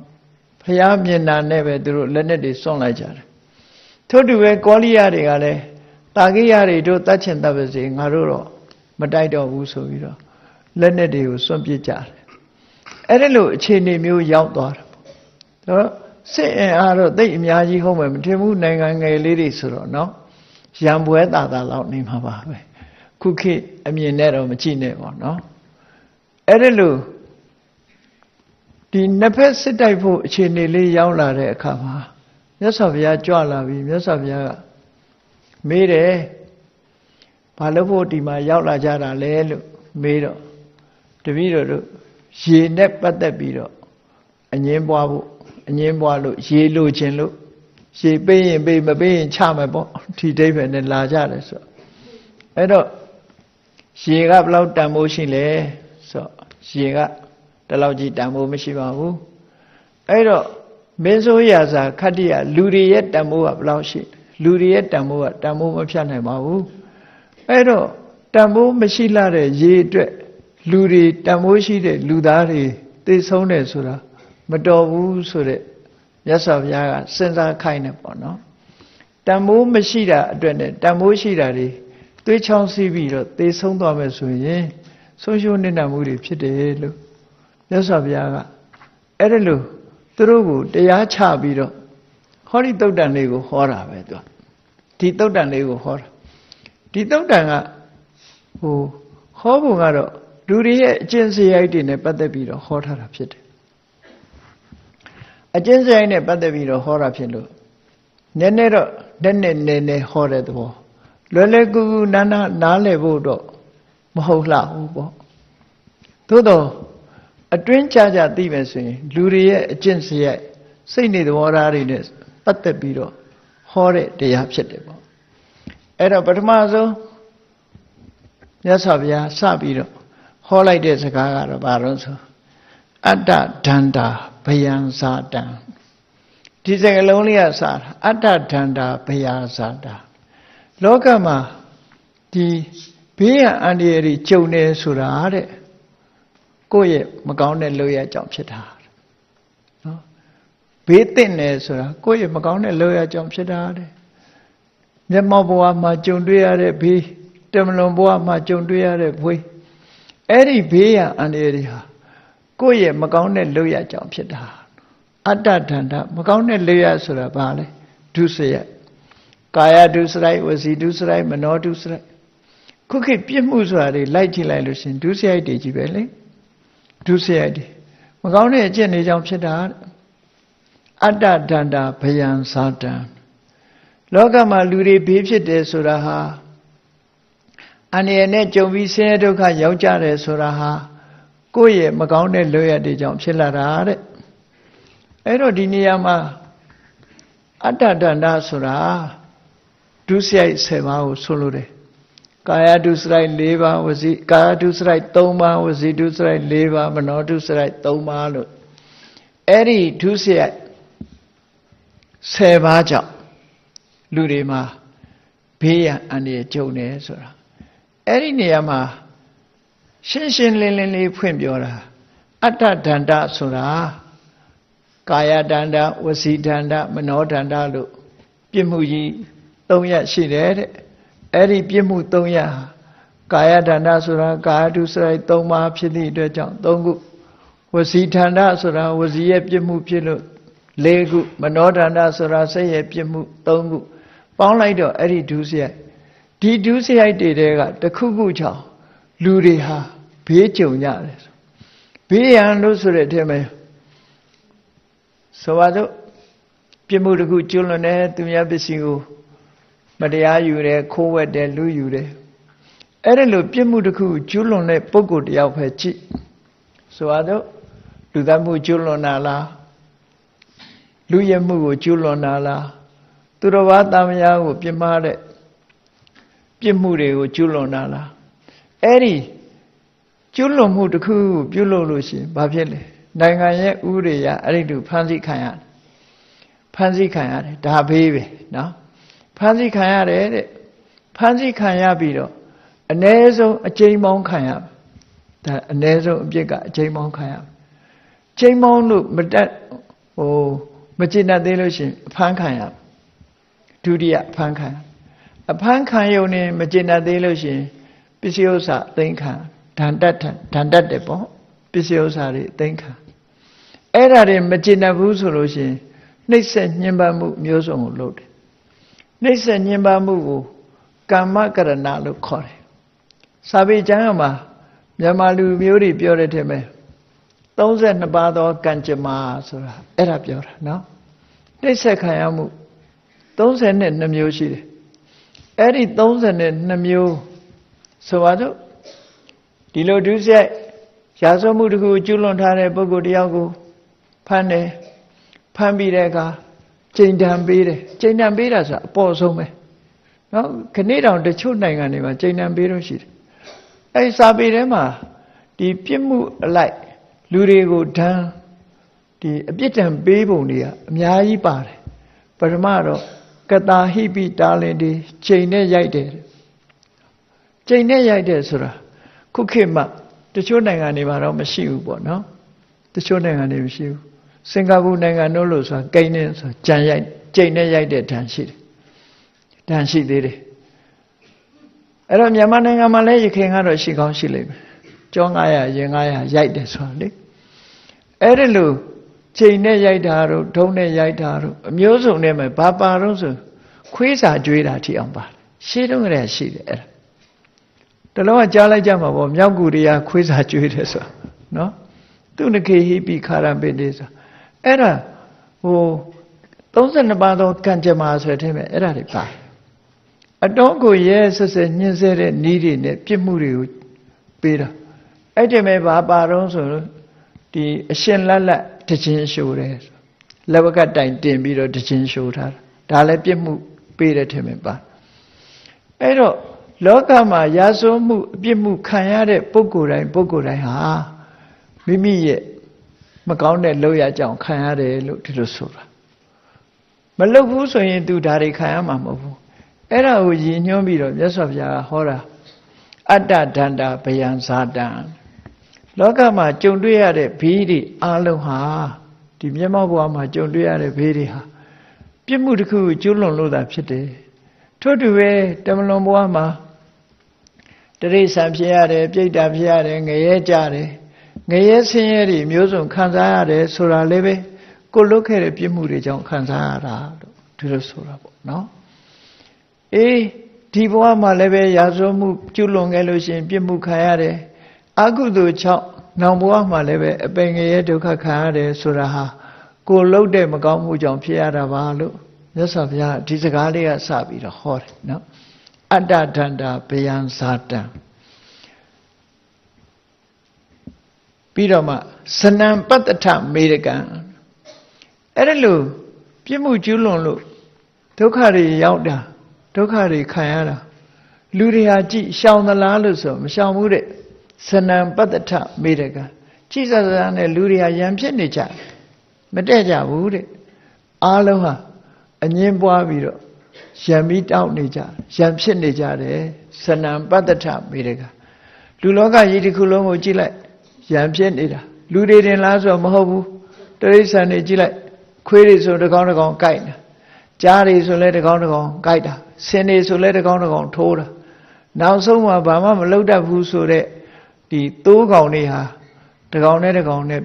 ဘုရားမြင်တာနဲ့ပဲသူတို့လက်နဲ့တွေစွန့်လိုက်ကြတယ်ထို့တူပဲကောလိယတွေကလည်းတာကိယတွေတို့တတ်ချင်တတ်ပါစေငါတို့တော့မတိုက်တော့ဘူးဆိုပြီးတော့လက်နဲ့တွေကိုစွန့်ပစ်ကြတယ်အဲ့ဒါလို့အခြေအနေမျိုးရောက်သွားတယ်ပေါ့ဒါတော့စစ်အင်အားတော့သိအများကြီးဟုတ်မယ်မထင်ဘူးနိုင်ငံငယ်လေးတွေဆိုတော့နော်ရံပွဲတာလောက်နေမှာပါပဲခုခေတ်အမြင်နဲ့တော့မကြည့်နဲ့ပေါ့နော်အဲ့ဒါလို့ဒီနှစ်ဖက်စစ်တိုက်ဖို့အခြေအနေလေးရောက်လာတဲ့အခါမှာမြတ်စွာဘုရားကြွလာပြီမြတ်စွာဘုရားကမေးတယ်ဘာလို့ဖို့ဒီမှာရောက်လာကြတာလဲလို့မေးတော့တပည့်တော်တို့ရေနဲ့ပတ်သက်ပြီးတော့အငင်းပွားလို့ရေလိုခြင်းလို့ရေပေးရင်ပေးမပေးရင်ချမယ်ပေါ့ဒီအိဗယ်နဲ့လာကြတယ်ဆိုအဲ့တော့ရေကဘယ်လောက်တန်ဖိုးရှိလဲဆိုရေကဒီလောက်ကြီးတန်ဖိုးမရှိပါဘူးအဲ့တော့မင်းဆိုရာဇာခတ္တိယလူတွေရဲ့တန်ဖိုးကဘယ်လောက်ရှိလူတွေရဲ့တန်ဖိုးကတန်ဖိုးမဖြတ်နိုင်ပါဘူးအဲ့တော့တန်ဖိုးမရှိလာတဲ့ရေအတွက်လူတွေတန်ဖိုးရှိတဲ့လူသားတွေသိဆုံးတယ်ဆိုတာမတော်ဘူးဆိုတဲ့မြတ်စွာဘုရားကစဉ်းစားခိုင်းတယ်ပေါ့နော် တန်မိုးမရှိတာအတွက်နဲ့တန်မိုးရှိတာတွေသွေးချောင်းစီးပြီးတော့သေဆုံးသွားမယ်ဆိုရင်ဆုံးရှုံးနစ်နာမှုတွေဖြစ်တယ်လို့မြတ်စွာဘုရားကအဲ့ဒါလို့သူတို့ကိုတရားချပြီးတော့ဟောဒီတုတ်တန်လေးကိုဟောတာပဲသူကဒီတုတ်တန်လေးကိုဟောတာဒီတုတ်တန်ကဟောပုံကတော့လူတွေရဲ့အကျင့်စရိုက်တွေနဲ့ပတ်သက်ပြီးတော့ဟောထားတာဖြစ်တယ်အကျင့်စရိုက်နဲ့ပတ်သက်ပြီးတော့ဟောတာဖြစ်လို့နည်းနည်းတော့နည်းနည်းဟောတဲ့သဘောလွယ်လွယ်ကူကူနားလည်ဖို့တော့မဟုတ်လှဘူးပေါ့သို့တော့အတွင်းကြသိမယ်ဆိုရင်လူတွေရဲ့အကျင့်စရိုက်စိတ်နေသဘောထားတွေနဲ့ပတ်သက်ပြီးတော့ဟောတဲ့တရားဖြစ်တယ်ပေါ့အဲ့တော့ပထမဆုံးမြတ်စွာဘုရားစပြီးတော့ဟောလိုက်တဲ့စကားကတော့ဘာလို့ဆိုအတ္တဒန္တာဘယံဇာတံဒီစကားလုံးလေးကစတာအတ္တဒန္တာဘယံဇာတာလောကမှာဒီဘေးရန်အန္တရာယ်ကြီးကြုံနေဆိုတာတဲ့ကိုယ့်ရဲ့မကောင်းတဲ့လုပ်ရကြောင့်ဖြစ်တာနော်ဘေးသင့်နေဆိုတာကိုယ့်ရဲ့မကောင်းတဲ့လုပ်ရကြောင့်ဖြစ်တာတဲ့မျက်မှောက်ဘဝမှာကြုံတွေ့ရတဲ့ဘေးတမလွန်ဘဝမှာကြုံတွေ့ရတဲ့ဘေးအဲ့ဒီဘေးရန်အန္တရာယ်တွေဟာကိုယ့်ရဲ့မကောင်းတဲ့လုပ်ရကြောင့်ဖြစ်တာအတ္တဒန္တာမကောင်းတဲ့လုပ်ရဆိုတာဘာလဲဒုစရိုက်ကာယဒုစရိုက်ဝစီဒုစရိုက်မနောဒုစရိုက်ခုခေတ်ပြစ်မှုဆိုတာတွေလိုက်ကြည့်လိုက်လို့ရှင်ဒုစရိုက်တွေကြီးပဲလေဒုစရိုက်တွေမကောင်းတဲ့အကျင့်တွေကြောင့်ဖြစ်တာအတ္တဒန္တာဘယံဇာတံလောကမှာလူတွေဘေးဖြစ်တယ်ဆိုတာဟာအန္တရာယ်နဲ့ကြုံပြီးဆင်းရဲဒုက္ခရောက်ကြတယ်ဆိုတာဟာကိုယ့်ရဲ့မကောင်းတဲ့လုပ်ရတွေကြောင့်ဖြစ်လာတာတဲ့အဲ့တော့ဒီနေရာမှာအတ္တဒန္တာဆိုတာဒုစရိုက်10ပါးကိုဆိုလိုတယ်ကာယဒုစရိုက်4ပါးဝစီကာယဒုစရိုက်3ပါးဝစီဒုစရိုက်4ပါးမနောဒုစရိုက်3ပါးလို့အဲ့ဒီဒုစရိုက်10ပါးကြောင့်လူတွေမှာဘေးရန်အန္တရာယ်ကြုံနေဆိုတာအဲ့ဒီနေရာမှာရှင်းရှင်းလင်းလင်းလေးဖွင့်ပြောတာအတ္တဒန္တာဆိုတာကာယဒန္တာဝစီဒန္တာမနောဒန္တာလို့ပြစ်မှုကြီး3ရပ်ရှိတယ်တဲ့အဲ့ဒီပြစ်မှု3ရပ်ဟာကာယဒန္တာဆိုတာကာယဒုစရိုက်3ပါးဖြစ်သည့်အတွက်ကြောင့်3ခုဝစီဒန္တာဆိုတာဝစီရဲ့ပြစ်မှုဖြစ်လို့4ခုမနောဒန္တာဆိုတာစိတ်ရဲ့ပြစ်မှု3ခုပေါင်းလိုက်တော့အဲ့ဒီဒုစရိုက်ဒီဒုစရိုက်တွေတဲကတစ်ခုခုကြောင့်လူတွေဟာဘေးကြုံကြတယ်ဘေးရန်လို့ဆိုတဲ့အထက်မှာဆိုပါစို့ပြစ်မှုတစ်ခုကျွလွန်တယ်သူများပစ္စည်းကိုမတရားယူတယ်ခိုးဝှက်တယ်လူယူတယ်အဲ့ဒါလို့ပြစ်မှုတစ်ခုကျွလွန်တဲ့ပုဂ္ဂိုလ်တယောက်ပဲကြည့်ဆိုပါစို့လူသတ်မှုကျွလွန်တာလားလူရဲမှုကိုကျွလွန်တာလားသူတော်ဘာတာမယားကိုပြစ်မှားတဲ့ပြစ်မှုတွေကိုကျွလွန်တာလားအဲ့ဒီကျွလွန်မှုတစ်ခုပြုလုပ်လို့ရှိရင်ဘာဖြစ်လဲနိုင်ငံရဲ့ဥပဒေအရအဲ့ဒီလိုဖမ်းဆီးခံရတယ်ဖမ်းဆီးခံရတယ်ဒါဘေးပဲနော်ဖမ်းဆီးခံရတယ်တဲ့ဖမ်းဆီးခံရပြီးတော့အ ਨੇ ဆုံးအကျဉ်းပေါင်းခံရဒါအ ਨੇ ဆုံးအပြစ်ကအကျဉ်းပေါင်းခံရချိန်ပေါင်းလို့မတက်မကျေနပ်သေးလို့ရှိရင်အဖမ်းခံရဒုတိယအဖမ်းခံအဖမ်းခံရုံနဲ့မကျေနပ်သေးလို့ရှိရင်ပစ္စည်းဥစ္စာအသိမ်းခံဒဏ်တက်တယ်ပေါ့ပစ္စည်းဥစ္စာတွေအသိမ်းခံအဲ့ဒါတွေမကျေနပ်ဘူးဆိုလို့ရှိရင်နှိပ်စက်ညှဉ်းပန်းမှုမျိုးစုံကိုလုပ်တယ်နှိပ်စက်ညှဉ်းပန်းမှုကိုကာမကရဏလို့ခေါ်တယ်စာပေကျမ်းမှာမြန်မာလူမျိုးတွေပြောတဲ့ထဲမှာ32ပါးသောကံကြမ္မာဆိုတာအဲ့ဒါပြောတာနော်နှိပ်စက်ခံရမှု32မျိုးရှိတယ်အဲ့ဒီ32မျိုးဆိုပါစို့ဒီလိုဒုစရိုက်ရာဇဝမှုတစ်ခုကျူးလွန်ထားတဲ့ပုဂ္ဂိုလ်တယောက်ကိုဖမ်းတယ်ဖမ်းပြီးတဲ့အခါကျိန်တံပေးတယ်ကျိန်တံပေးတာဆိုတာအပေါ်ဆုံးပဲနော်ခဏတောင်တချို့နိုင်ငံတွေမှာကျိန်တံပေးလို့ရှိတယ်အဲ့စာပေထဲမှာဒီပြစ်မှုအလိုက်လူတွေကိုဒဏ်ဒီအပြစ်ဒဏ်ပေးပုံတွေကအများကြီးပါတယ်ပထမတော့ကတာဟိပိတာလင်ဒီချိန်နဲ့ရိုက်တယ်ချိန်နဲ့ရိုက်တယ်ဆိုတာခုခေတ်မှာတချို့နိုင်ငံတွေမှာတော့မရှိဘူးပေါ့နော်တချို့နိုင်ငံတွေမရှိဘူးစင်ကာပူနိုင်ငံတို့လို့ဆိုတာကိန်းနဲ့ဆိုကြံရိုက်ချိန်နဲ့ရိုက်တဲ့ဒဏ်ရှိတယ် တန်ရှိသေးတယ်အဲ့တော့မြန်မာနိုင်ငံမှာလည်းယခင်ကတော့ရှိကောင်းရှိလိမ့်မယ်ကြော900ရင်900ရိုက်တယ်ဆိုတာလေအဲ့ဒီလိုချိန်နဲ့ရိုက်တာတို့ဒုံနဲ့ရိုက်တာတို့အမျိုးစုံနဲ့ပဲဘာပါတော့ဆိုခွေးစာကြွေးတာထိအောင်ပါရှေးတုန်းကတည်းကရှိတယ်အဲ့ဒါတလုံးကကြားလိုက်ကြမှာပေါ့မြောက်ကူတွေကခွေးစာကြွေးတယ်ဆိုတာနော်သူနခေဟိပိခါရပိတေဆိုအဲ့ဒါဟို32ပါးသောကံကြမ္မာဆိုတဲ့အဲ့ဒါတွေပါအတော့ကိုရဲဆက်ဆက်ညှင်းဆဲတဲ့ဤတွေနဲ့ပြစ်မှုတွေကိုပေးတာအဲ့ဒီမဲ့ဘာပါတော့ဆိုဒီအရှင်လက်လက်တခြင်းရှိုးတယ်လက်ဝကတိုင်တင်ပြီးတော့တခြင်းရှိုးထားတာဒါလည်းပြစ်မှုပေးတဲ့ထင်မယ်ပါအဲ့တော့လောကမှာရာဇဝမှုအပြစ်မှုခံရတဲ့ပုဂ္ဂိုလ်တိုင်းဟာမိမိရဲ့မကောင်းတဲ့လုပ်ရကြောင်းခံရတယ်လို့ဒီလိုဆိုတာမလုပ်ဘူးဆိုရင်သူဒါတွေခံရမှာမဟုတ်ဘူးအဲ့ဒါကိုရည်ညွှန်းပြီးတော့မြတ်စွာဘုရားဟောတာအတ္တဒန္တာဗယံဇာတံလောကမှာကြုံတွေ့ရတဲ့ဘေးတွေအလုံးဟာဒီမျက်မှောက်ဘဝမှာကြုံတွေ့ရတဲ့ဘေးတွေဟာပြစ်မှုတစ်ခုကိုကျူးလွန်လို့သာဖြစ်တယ်ထို့တူပဲတမလွန်ဘဝမှာတရိစ္ဆာန်ဖြစ်ရတယ်ပြိတ္တာဖြစ်ရတယ်ငရဲကြတယ်ငရဲဆင်းရဲတွေမျိုးစုံခံစားရတယ်ဆိုတာလည်းပဲကိုလွတ်ခဲ့တဲ့ပြစ်မှုတွေကြောင့်ခံစားရတာလို့ဒီလိုဆိုတာပေါ့နော်အေးဒီဘဝမှာလည်းပဲရာဇဝမှုကျူးလွန်ခဲ့လို့ရှိရင်ပြစ်မှုခံရတယ်အကုသိုလ်6နောင်ဘဝမှာလည်းပဲအပင်ငရဲဒုက္ခခံရတယ်ဆိုတာဟာကိုလှုပ်တဲ့မကောင်းမှုကြောင့်ဖြစ်ရတာပါလို့မြတ်စွာဘုရားဒီစကားလေးကစပြီးတော့ဟောတယ်နော်အတ္တဒန္တာဗယံဇာတံပြီးတော့မှစနံပတ္တထမေရကံအဲ့ဒါလို့ပြစ်မှုကျူးလွန်လို့ဒုက္ခတွေရောက်တာဒုက္ခတွေခံရတာလူတွေဟာကြည်ရှောင်သလားလို့ဆိုမရှောင်ဘူးတဲ့စနံပတ္တထမေရကံကြည်စစနဲ့လူတွေဟာရံဖြစ်နေကြမတည့်ကြဘူးတဲ့အားလုံးဟာအငင်းပွားပြီးတော့ရံပြီးတောက်နေကြရံဖြစ်နေကြတယ်စနံပတ္တထမေရကံလူလောကကြီးတစ်ခုလုံးကိုကြည့်လိုက်ရံဖြစ်နေတာလူတွေတင်လားဆိုတော့မဟုတ်ဘူးတိရစ္ဆာန်တွေကြည့်လိုက်ခွေးတွေဆိုတကောင်ကိုက်တာကြားတွေဆိုလဲတကောင်ကိုက်တာဆင်တွေဆိုလဲတကောင်ထိုးတာနောက်ဆုံးမှာဘာမှမလုပ်တတ်ဘူးဆိုတဲ့ဒီသိုးကောင်တွေဟာတကောင်နဲ့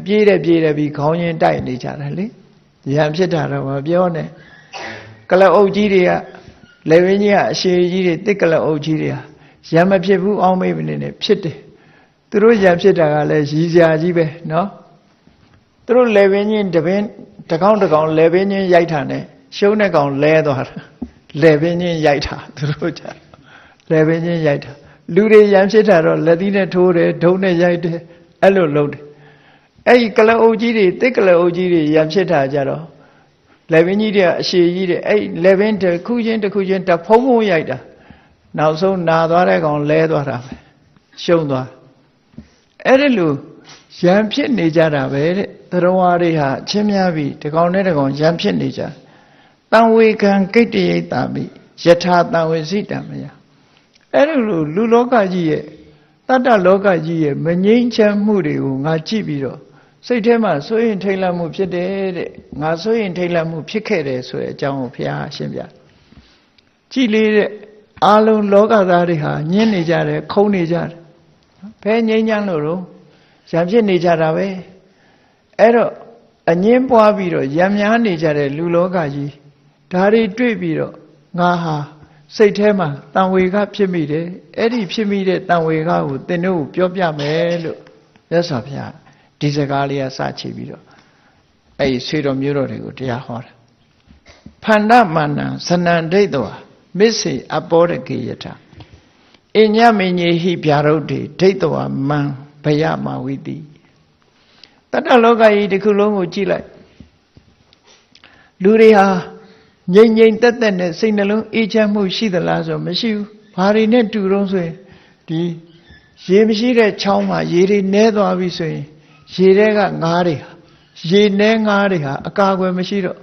ပြေးတယ်ပြီးခေါင်းချင်းတိုက်နေကြတယ်လေရံဖြစ်တာတော့မပြောနဲ့ကလအုပ်ကြီးတွေကလေဝင်းကြီးကအရှည်ကြီးတွေတစ်ကလအုပ်ကြီးတွေဟာရံမဖြစ်ဘူးအောင်းမေးမနေနဲ့ဖြစ်တယ်သူတို့ရံဖြစ်တာကလည်းရည်စရာကြီးပဲနော်သူတို့လေဝင်းကြီးတကောင်လေဝင်းကြီးရိုက်တာနဲ့ရှုံးတဲ့ကောင်လဲသွားတာလေဝင်းကြီးရိုက်တာသူတို့ကြလေဝင်းကြီးရိုက်တာလူတွေရံဖြစ်တာတော့လက်သီးနဲ့ထိုးတယ်ဒုံနဲ့ရိုက်တယ်အဲ့လိုလုပ်တယ်အဲ့ဒီကလအုပ်ကြီးတွေတစ်ကလအုပ်ကြီးတွေရံဖြစ်တာကြတော့လေဝင်းကြီးတွေကအရှည်ကြီးတွေအဲ့လေဝင်းတစ်ခုချင်းတဖုံးရိုက်တာနောက်ဆုံးနာသွားတဲ့ကောင်လဲသွားတာပဲရှုံးသွားအဲ့ဒီလိုရံဖြစ်နေကြတာပဲတဲ့သရဝါတွေဟာချင်းများပြီးတကောင်နဲ့တကောင်ရံဖြစ်နေကြတံဝေကံကိတ္တယိတာမိယထာတံဝေစိတံမယအဲ့ဒီလိုလူလောကကြီးရဲ့တတ္တလောကကြီးရဲ့မငြိမ်းချမ်းမှုတွေကိုငါကြည့်ပြီးတော့စိတ်ထဲမှာစိုးရင်ထိတ်လန့်မှုဖြစ်တယ်တဲ့ငါစိုးရင်ထိတ်လန့်မှုဖြစ်ခဲ့တယ်ဆိုတဲ့အကြောင်းကိုဘုရားရှင်းပြကြည်လေးတဲ့အာလုံးလောကသားတွေဟာညှင်းနေကြတယ်ခုံနေကြတယ်ဘယ်ငြိမ်းချမ်းလို့တော့ရံဖြစ်နေကြတာပဲအဲ့တော့အငင်းပွားပြီးတော့ရံများနေကြတဲ့လူလောကကြီးဒါတွေတွေ့ပြီးတော့ငါဟာစိတ်ထဲမှာတန်ဝေကဖြစ်မိတယ်အဲ့ဒီဖြစ်မိတဲ့တန်ဝေကကိုသင်တို့ပြောပြမယ်လို့မြတ်စွာဘုရားဒီစကားလေးကစချပြီးတော့အဲ့ဒီဆွေတော်မျိုးတော်တွေကိုတရားဟောတာဖန္ဒမန္နဇနန္ဒိတောမစ္စေအပောရကေယထအညမညေဟိဗျာရုတ်တိဒိဋ္ဌဝမံဘယမဝိတိတတ္တလောကကြီးတစ်ခုလုံးကိုကြည့်လိုက်လူတွေဟာငြိမ်ငြိမ်သက်သက်နဲ့စိတ်နှလုံးအေးချမ်းမှုရှိသလားဆိုမရှိဘူးဘာတွေနဲ့တူတော့ဆိုရင်ဒီရေမရှိတဲ့ချောင်းမှာရေတွေနဲသွားပြီဆိုရင်ရေတွေကငါးတွေဟာရေနဲငါးတွေဟာအကာအကွယ်မရှိတော့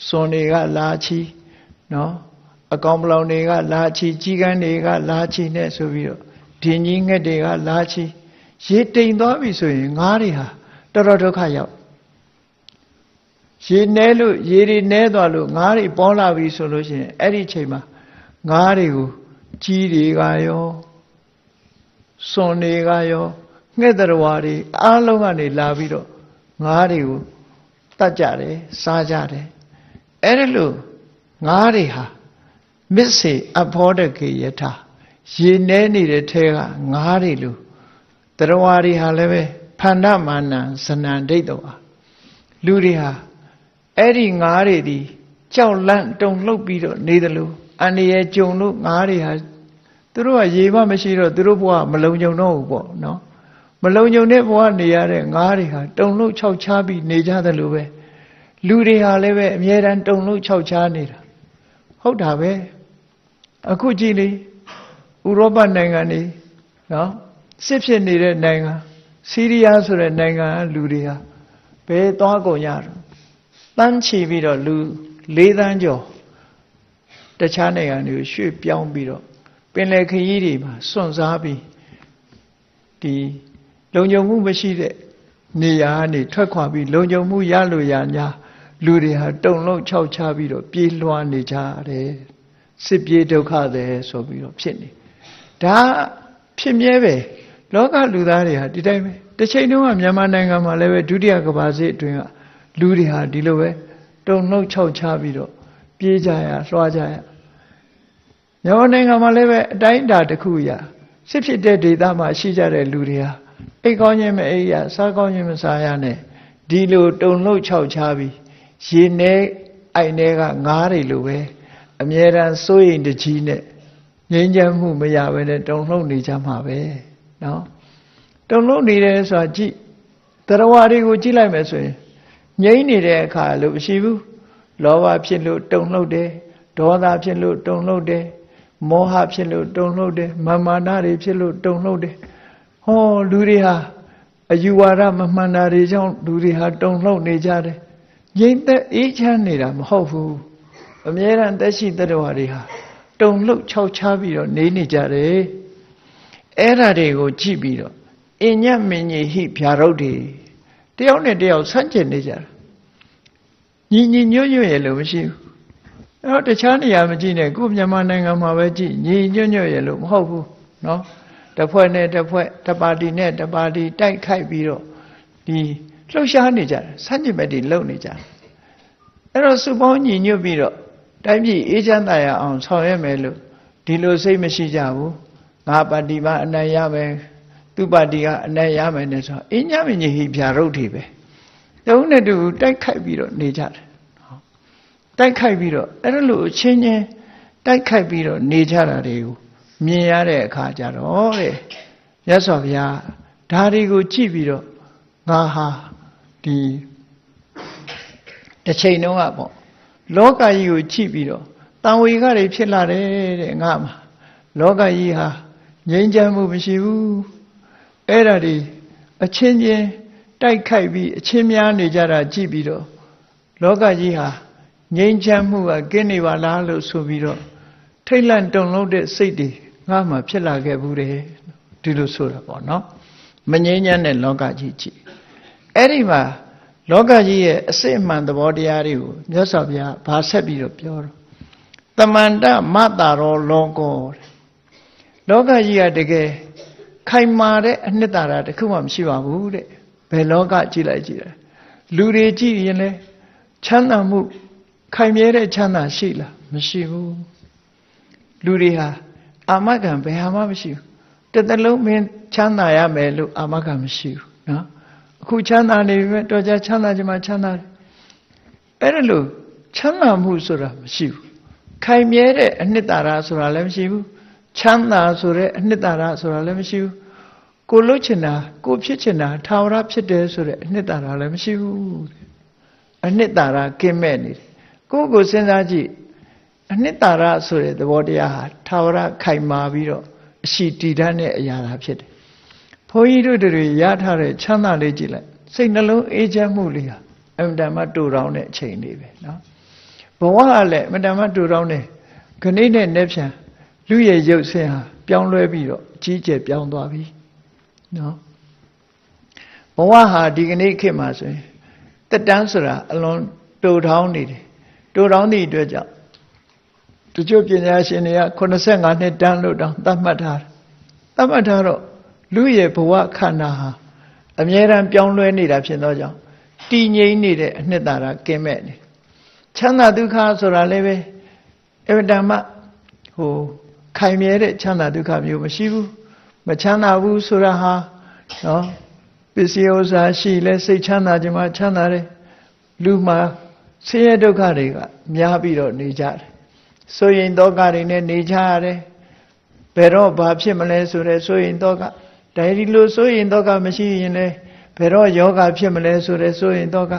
စွန်တွေကလာချီနော်အကောင်ပလောင်တွေကလာချီကြီးကန်းတွေကလာချီနဲ့ဆိုပြီးတော့ဒင်းကြီးငှက်တွေကလာချီရေတိမ်သွားပြီဆိုရင်ငါးတွေဟာတော်တော်ဒုက္ခရောက် ရေနဲလို့ရေတွေနဲသွားလို့ငါးတွေပေါ်လာပြီဆိုလို့ရှိရင်အဲ့ဒီချိန်မှာငါးတွေကိုကြီးတွေကရောစွန်တွေကရောငှက်တော်ဝါတွေအားလုံးကနေလာပြီးတော့ငါးတွေကိုတတ်ကြတယ်စားကြတယ်အဲ့ဒါလို့ငါးတွေဟာမစ္စေအဘောဓကေယထာရေနဲနေတဲ့ထဲကငါးတွေလို့တော်ဝါတွေဟာလည်းပဲဖန္ဒမာနံဇနံဒိဋ္ဌဝါလူတွေဟာအဲ့ဒီငါးတွေဒီကြောက်လန့်တုန်လှုပ်ပြီးတော့နေတယ်လို့အန္တရာယ်ကြုံလို့ငါးတွေဟာသူတို့ကရေမမရှိတော့သူတို့ဘဝမလုံခြုံတော့ဘူးပေါ့နော်မလုံခြုံတဲ့ဘဝနေရတဲ့ငါးတွေဟာတုန်လှုပ်ခြောက်ခြားပြီးနေကြတယ်လို့ပဲလူတွေဟာလည်းပဲအမြဲတမ်းတုန်လှုပ်ခြောက်ခြားနေတာဟုတ်တာပဲအခုကြည့်လေဥရောပနိုင်ငံတွေနော်စစ်ဖြစ်နေတဲ့နိုင်ငံဆီးရီးယားဆိုတဲ့နိုင်ငံကလူတွေဟာဘယ်သွားကုန်ရတော့တန်းချီပြီးတော့လူ4 သန်းကျော်တခြားနိုင်ငံတွေကိုရွှေ့ပြောင်းပြီးတော့ပင်လယ်ခရီးတွေမှာစွန့်စားပြီးဒီလုံခြုံမှုမရှိတဲ့နေရာကနေထွက်ခွာပြီးလုံခြုံမှုရလို့ရညာလူတွေဟာတုန်လှုပ်ခြောက်ခြားပြီးတော့ပြေးလွှားနေကြတယ်စစ်ပြေးဒုက္ခသည်ဆိုပြီးတော့ဖြစ်နေဒါဖြစ်မြဲပဲလောကလူသားတွေဟာဒီတိုင်းပဲတစ်ချိန်တုန်းကမြန်မာနိုင်ငံမှာလည်းပဲဒုတိယကမ္ဘာစစ်အတွင်းကလူတွေဟာဒီလိုပဲတုန်လှုပ်ခြောက်ခြားပြီးတော့ပြေးကြရလွှားကြရမြန်မာနိုင်ငံမှာလည်းပဲအတိုင်းအတာတစ်ခုရစစ်ဖြစ်တဲ့ဒေသမှာရှိကြတဲ့လူတွေဟာအိတ်ကောင်းခြင်းမအိတ်ရစားကောင်းခြင်းမစားရနဲ့ဒီလိုတုန်လှုပ်ခြောက်ခြားပြီးရေနေအိုင်ထဲကငါးတွေလိုပဲအမြဲတမ်းစိုးရိမ်တကြီးနဲ့ငြိမ်းချမ်းမှုမရဘဲနဲ့တုန်လှုပ်နေကြမှာပဲနော်တုန်လှုပ်နေတယ်ဆိုတာကြည့်တရားဝါတွေကိုကြည့်လိုက်မယ်ဆိုရင်ငြိမ်းနေတဲ့အခါလို့မရှိဘူးလောဘဖြစ်လို့တုန်လှုပ်တယ်ဒေါသဖြစ်လို့တုန်လှုပ်တယ်မောဟဖြစ်လို့တုန်လှုပ်တယ်မာနတွေဖြစ်လို့တုန်လှုပ်တယ်ဟောလူတွေဟာအယူဝါဒမမှန်တာတွေကြောင့်လူတွေဟာတုန်လှုပ်နေကြတယ်ငြိမ်သက်အေးချမ်းနေတာမဟုတ်ဘူးအမြဲတမ်းသက်ရှိတ attva တွေဟာတုန်လှုပ်ခြောက်ခြားပြီးတော့နေကြတယ်အဲ့ဓာတွေကိုကြည့်ပြီးတော့အညတ်မင်းကြီးဟိဗျာရုပ်တွေတယောက်နဲ့တယောက်ဆန့်ကျင်နေကြတာညီညီညွတ်ညွတ်ရလို့မရှိဘူးအဲ့တော့တခြားနေရာမကြည့်နဲ့ကိုမြန်မာနိုင်ငံမှာပဲကြည့်ညီညွတ်ညွတ်ရလို့မဟုတ်ဘူးနော်တစ်ဖွဲ့နဲ့တစ်ဖွဲ့တစ်ပါတီနဲ့တစ်ပါတီတိုက်ခိုက်ပြီးတော့ဒီလှုပ်ရှားနေကြတယ်ဆန့်ကျင်ဘက်တွေလှုပ်နေကြတယ်အဲ့တော့စုပေါင်းညီညွတ်ပြီးတော့တိုင်းပြည်အေးချမ်းသာရအောင်ဆောင်ရွက်မယ်လို့ဒီလိုစိတ်မရှိကြဘူးငါပါတီကအနိုင်ရမယ်သူပါတီကအနိုင်ရမယ်နဲ့ဆိုအင်းညမင်းကြီးဟိဗျာရုပ်တွေပဲတုံးနဲ့တူတိုက်ခိုက်ပြီးတော့နေကြတယ်တိုက်ခိုက်ပြီးတော့အဲ့လိုအချင်းချင်းတိုက်ခိုက်ပြီးတော့နေကြတာတွေကိုမြင်ရတဲ့အခါကျတော့တဲ့မြတ်စွာဘုရားဒါတွေကိုကြည့်ပြီးတော့ငါဟာဒီတစ်ချိန်တုန်းကပေါ့လောကကြီးကိုကြည့်ပြီးတော့တန်ဝေကတွေဖြစ်လာတယ်တဲ့ငါမှာလောကကြီးဟာငြိမ်းချမ်းမှုမရှိဘူးအဲ့ဒါဒီအချင်းချင်းတိုက်ခိုက်ပြီးအချင်းများနေကြတာကြည့်ပြီးတော့လောကကြီးဟာငြိမ်းချမ်းမှုကကင်းနေပါလားလို့ဆိုပြီးတော့ထိတ်လန့်တုန်လှုပ်တဲ့စိတ်တွေငါမှဖြစ်လာခဲ့ဘူးတယ်ဒီလိုဆိုတာပေါ့နော်မငြိမ်းချမ်းတဲ့လောကကြီးကြည့်အဲ့ဒီမှာလောကကြီးရဲ့အစစ်အမှန်သဘောတရားတွေကိုမြတ်စွာဘုရားဗာဆက်ပြီးတော့ပြောတော့တမန္တမတာရောလောကောလောကကြီးကတကယ်ခိုင်မာတဲ့အနှစ်သာရတစ်ခုမှမရှိပါဘူးတဲ့ဘယ်လောကကြည့်လိုက်ကြည့်တယ်လူတွေကြည့်ရင်လည်းချမ်းသာမှုခိုင်မြဲတဲ့ချမ်းသာရှိလားမရှိဘူးလူတွေဟာအာမခံဘယ်ဟာမှမရှိဘူးတစ်သလုံးမင်းချမ်းသာရမယ်လို့အာမခံမရှိဘူးနော်အခုချမ်းသာနေပြီမဲ့တော်ကြချမ်းသာကြမှာချမ်းသာတယ်အဲ့ဒါလို့ချမ်းသာမှုဆိုတာမရှိဘူးခိုင်မြဲတဲ့အနှစ်သာရဆိုတာလည်းမရှိဘူးချမ်းသာဆိုတဲ့အနှစ်သာရဆိုတာလည်းမရှိဘူးကိုလွတ်ချင်တာကိုဖြစ်ချင်တာထာဝရဖြစ်တယ်ဆိုတဲ့အနှစ်သာရလည်းမရှိဘူးအနှစ်သာရကင်းမဲ့နေတယ်ကိုစဉ်းစားကြည့်အနှစ်သာရဆိုတဲ့သဘောတရားဟာထာဝရခိုင်မာပြီးတော့အရှိတည်တတ်တဲ့အရာသာဖြစ်တယ်ဘုန်းကြီးတို့တွေရထားတဲ့ချမ်းသာလေးကြည့်လိုက်စိတ်နှလုံးအေးချမ်းမှုလေးဟာအမှန်တမ်းတူတောင်းတဲ့အချိန်လေးပဲနော်ဘဝကလည်းအမှန်တမ်းတူတောင်းတဲ့ခဏိနဲ့နဲ့ဖြန်လူရဲ့ရုပ်ဆင်းဟာပြောင်းလဲပြီးတော့အကြီးကျယ်ပြောင်းသွားပြီနော်ဘဝဟာဒီကနေ့ခေတ်မှာဆိုရင်တက်တန်းဆိုတာအလွန် တူထောင်းနေတယ်တူထောင်းသည့်အတွက်ကြောင့်တချို့ပညာရှင်တွေက85နှစ်တန်းလို့တောင်သတ်မှတ်ထားတယ်သတ်မှတ်ထားတော့လူရဲ့ဘဝခန္ဓာဟာအမြဲတမ်းပြောင်းလဲနေတာဖြစ်သောကြောင့်တည်ငြိမ်နေတဲ့အနှစ်သာရကင်းမဲ့နေချမ်းသာဒုက္ခဆိုတာလည်းပဲအဝတ္တမခိုင်မြဲတဲ့ချမ်းသာဒုက္ခမျိုးမရှိဘူးမချမ်းသာဘူးဆိုတာဟာနော်ပစ္စည်းဥစ္စာရှိလဲစိတ်ချမ်းသာခြင်းမှချမ်းသာတယ်လူမှာဆင်းရဲဒုက္ခတွေကများပြီးတော့နေကြတယ်ဆိုရင်ဒုက္ခတွေနဲ့နေကြရတယ်ဘယ်တော့ဘာဖြစ်မလဲဆိုတဲ့ဆိုရင်ဒုက္ခဒါဒီလိုဆိုရင်ဒုက္ခမရှိရင်လည်းဘယ်တော့ယောဂဖြစ်မလဲဆိုတဲ့ဆိုရင်ဒုက္ခ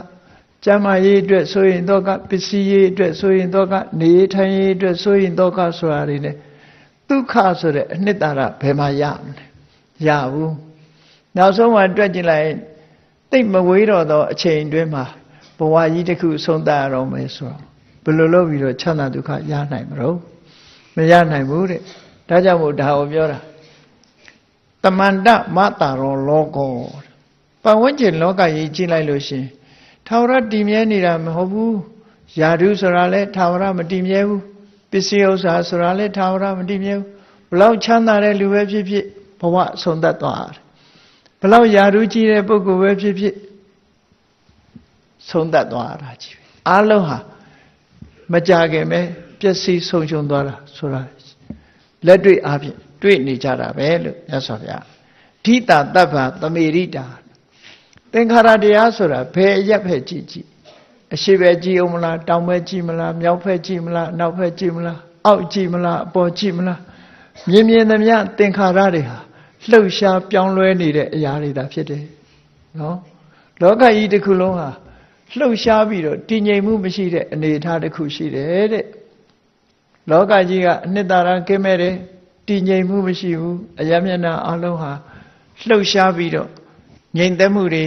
ကျမ်းမာရေးအတွက်ဆိုရင်ဒုက္ခပစ္စည်းရေးအတွက်ဆိုရင်ဒုက္ခနေထိုင်ရေးအတွက်ဆိုရင်ဒုက္ခဆိုတာတွေနဲ့ဒုက္ခဆိုတဲ့အနှစ်သာရဘယ်မှာရမလဲရဘူးနောက်ဆုံးမှတွက်ကြည့်လိုက်သိမဝေးတော့သောအချိန်တွင်းမှာဘဝကြီးတစ်ခုဆုံးသတ်ရတော့မယ်ဆိုတော့ဘယ်လိုလုပ်ပြီးတော့ချမ်းသာဒုက္ခရနိုင်မလို့မရနိုင်ဘူးတဲ့ဒါကြောင့်မို့ဒါကိုပြောတာတမန္တမတာရောလောကောပတ်ဝန်းကျင်လောကကြီးကြည့်လိုက်လို့ရှင်ထာဝရတည်မြဲနေတာမဟုတ်ဘူးယာဓုဆိုတာလဲထာဝရမတည်မြဲဘူးပစ္စည်းဥစ္စာဆိုတာလဲထာဝရမတည်မြဲဘူးဘလောက်ချမ်းသာတဲ့လူပဲဖြစ်ဖြစ်ဘဝဆုံးသက်သွားတယ်ဘလောက်ယာဓုကြီးတဲ့ပုဂ္ဂိုလ်ပဲဖြစ်ဖြစ်ဆုံးသက်သွားတာကြီးပဲအားလုံးဟာမကြခင်ပဲပျက်စီးဆုံးရှုံးသွားတာဆိုတာလက်တွေ့အားဖြင့်တွေ့နေကြတာပဲလို့မြတ်စွာဘုရားဓိတာတပ္ပသမေရိတာသင်္ခါရတရားဆိုတာဘယ်အရက်ဖက်ကြည့်ကြည့်အရှိပဲကြည့်အောင်မလားတောင်ပဲကြည့်မလားမြောက်ဖက်ကြည့်မလားအနောက်ဖက်ကြည့်မလားအောက်ကြည့်မလားအပေါ်ကြည့်မလားမြင်မြင်သမျှသင်္ခါရတွေဟာလှုပ်ရှားပြောင်းလဲနေတဲ့အရာတွေသာဖြစ်တယ်နော်လောကကြီးတစ်ခုလုံးဟာလှုပ်ရှားပြီးတော့တည်ငြိမ်မှုမရှိတဲ့အနေအထားတစ်ခုရှိတယ်တဲ့လောကကြီးကအနှစ်သာရကင်းမဲ့တယ်တည်ငြိမ်မှုမရှိဘူးအယမျက်နှာအလုံးဟာလှုပ်ရှားပြီးတော့ငြိမ်သက်မှုတွေ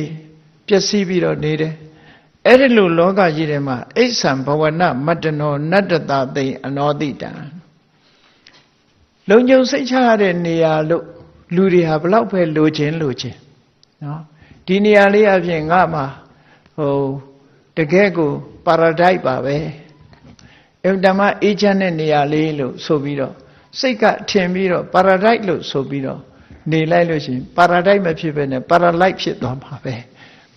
ပျက်စီးပြီးတော့နေတယ်အဲ့ဒီလိုလောကကြီးထဲမှာအိဋ္ဌံဘဝနမတ္တနောနတ္တတသိအနောတိတံလုံခြုံစိတ်ချရတဲ့နေရာလို့လူတွေဟာဘလောက်ပဲလိုချင်နော်ဒီနေရာလေးအပြင်ငါမှာတကယ်ကိုပါရာဒိုက်ပါပဲအင်တမအေးချမ်းတဲ့နေရာလေးလို့ဆိုပြီးတော့စိတ်ကထင်ပြီးတော့ပါရာဒိုက်လို့ဆိုပြီးတော့နေလိုက်လို့ရှိရင်ပါရာဒိုက်မဖြစ်ဘဲနဲ့ပါရာလိုက်ဖြစ်သွားမှာပဲ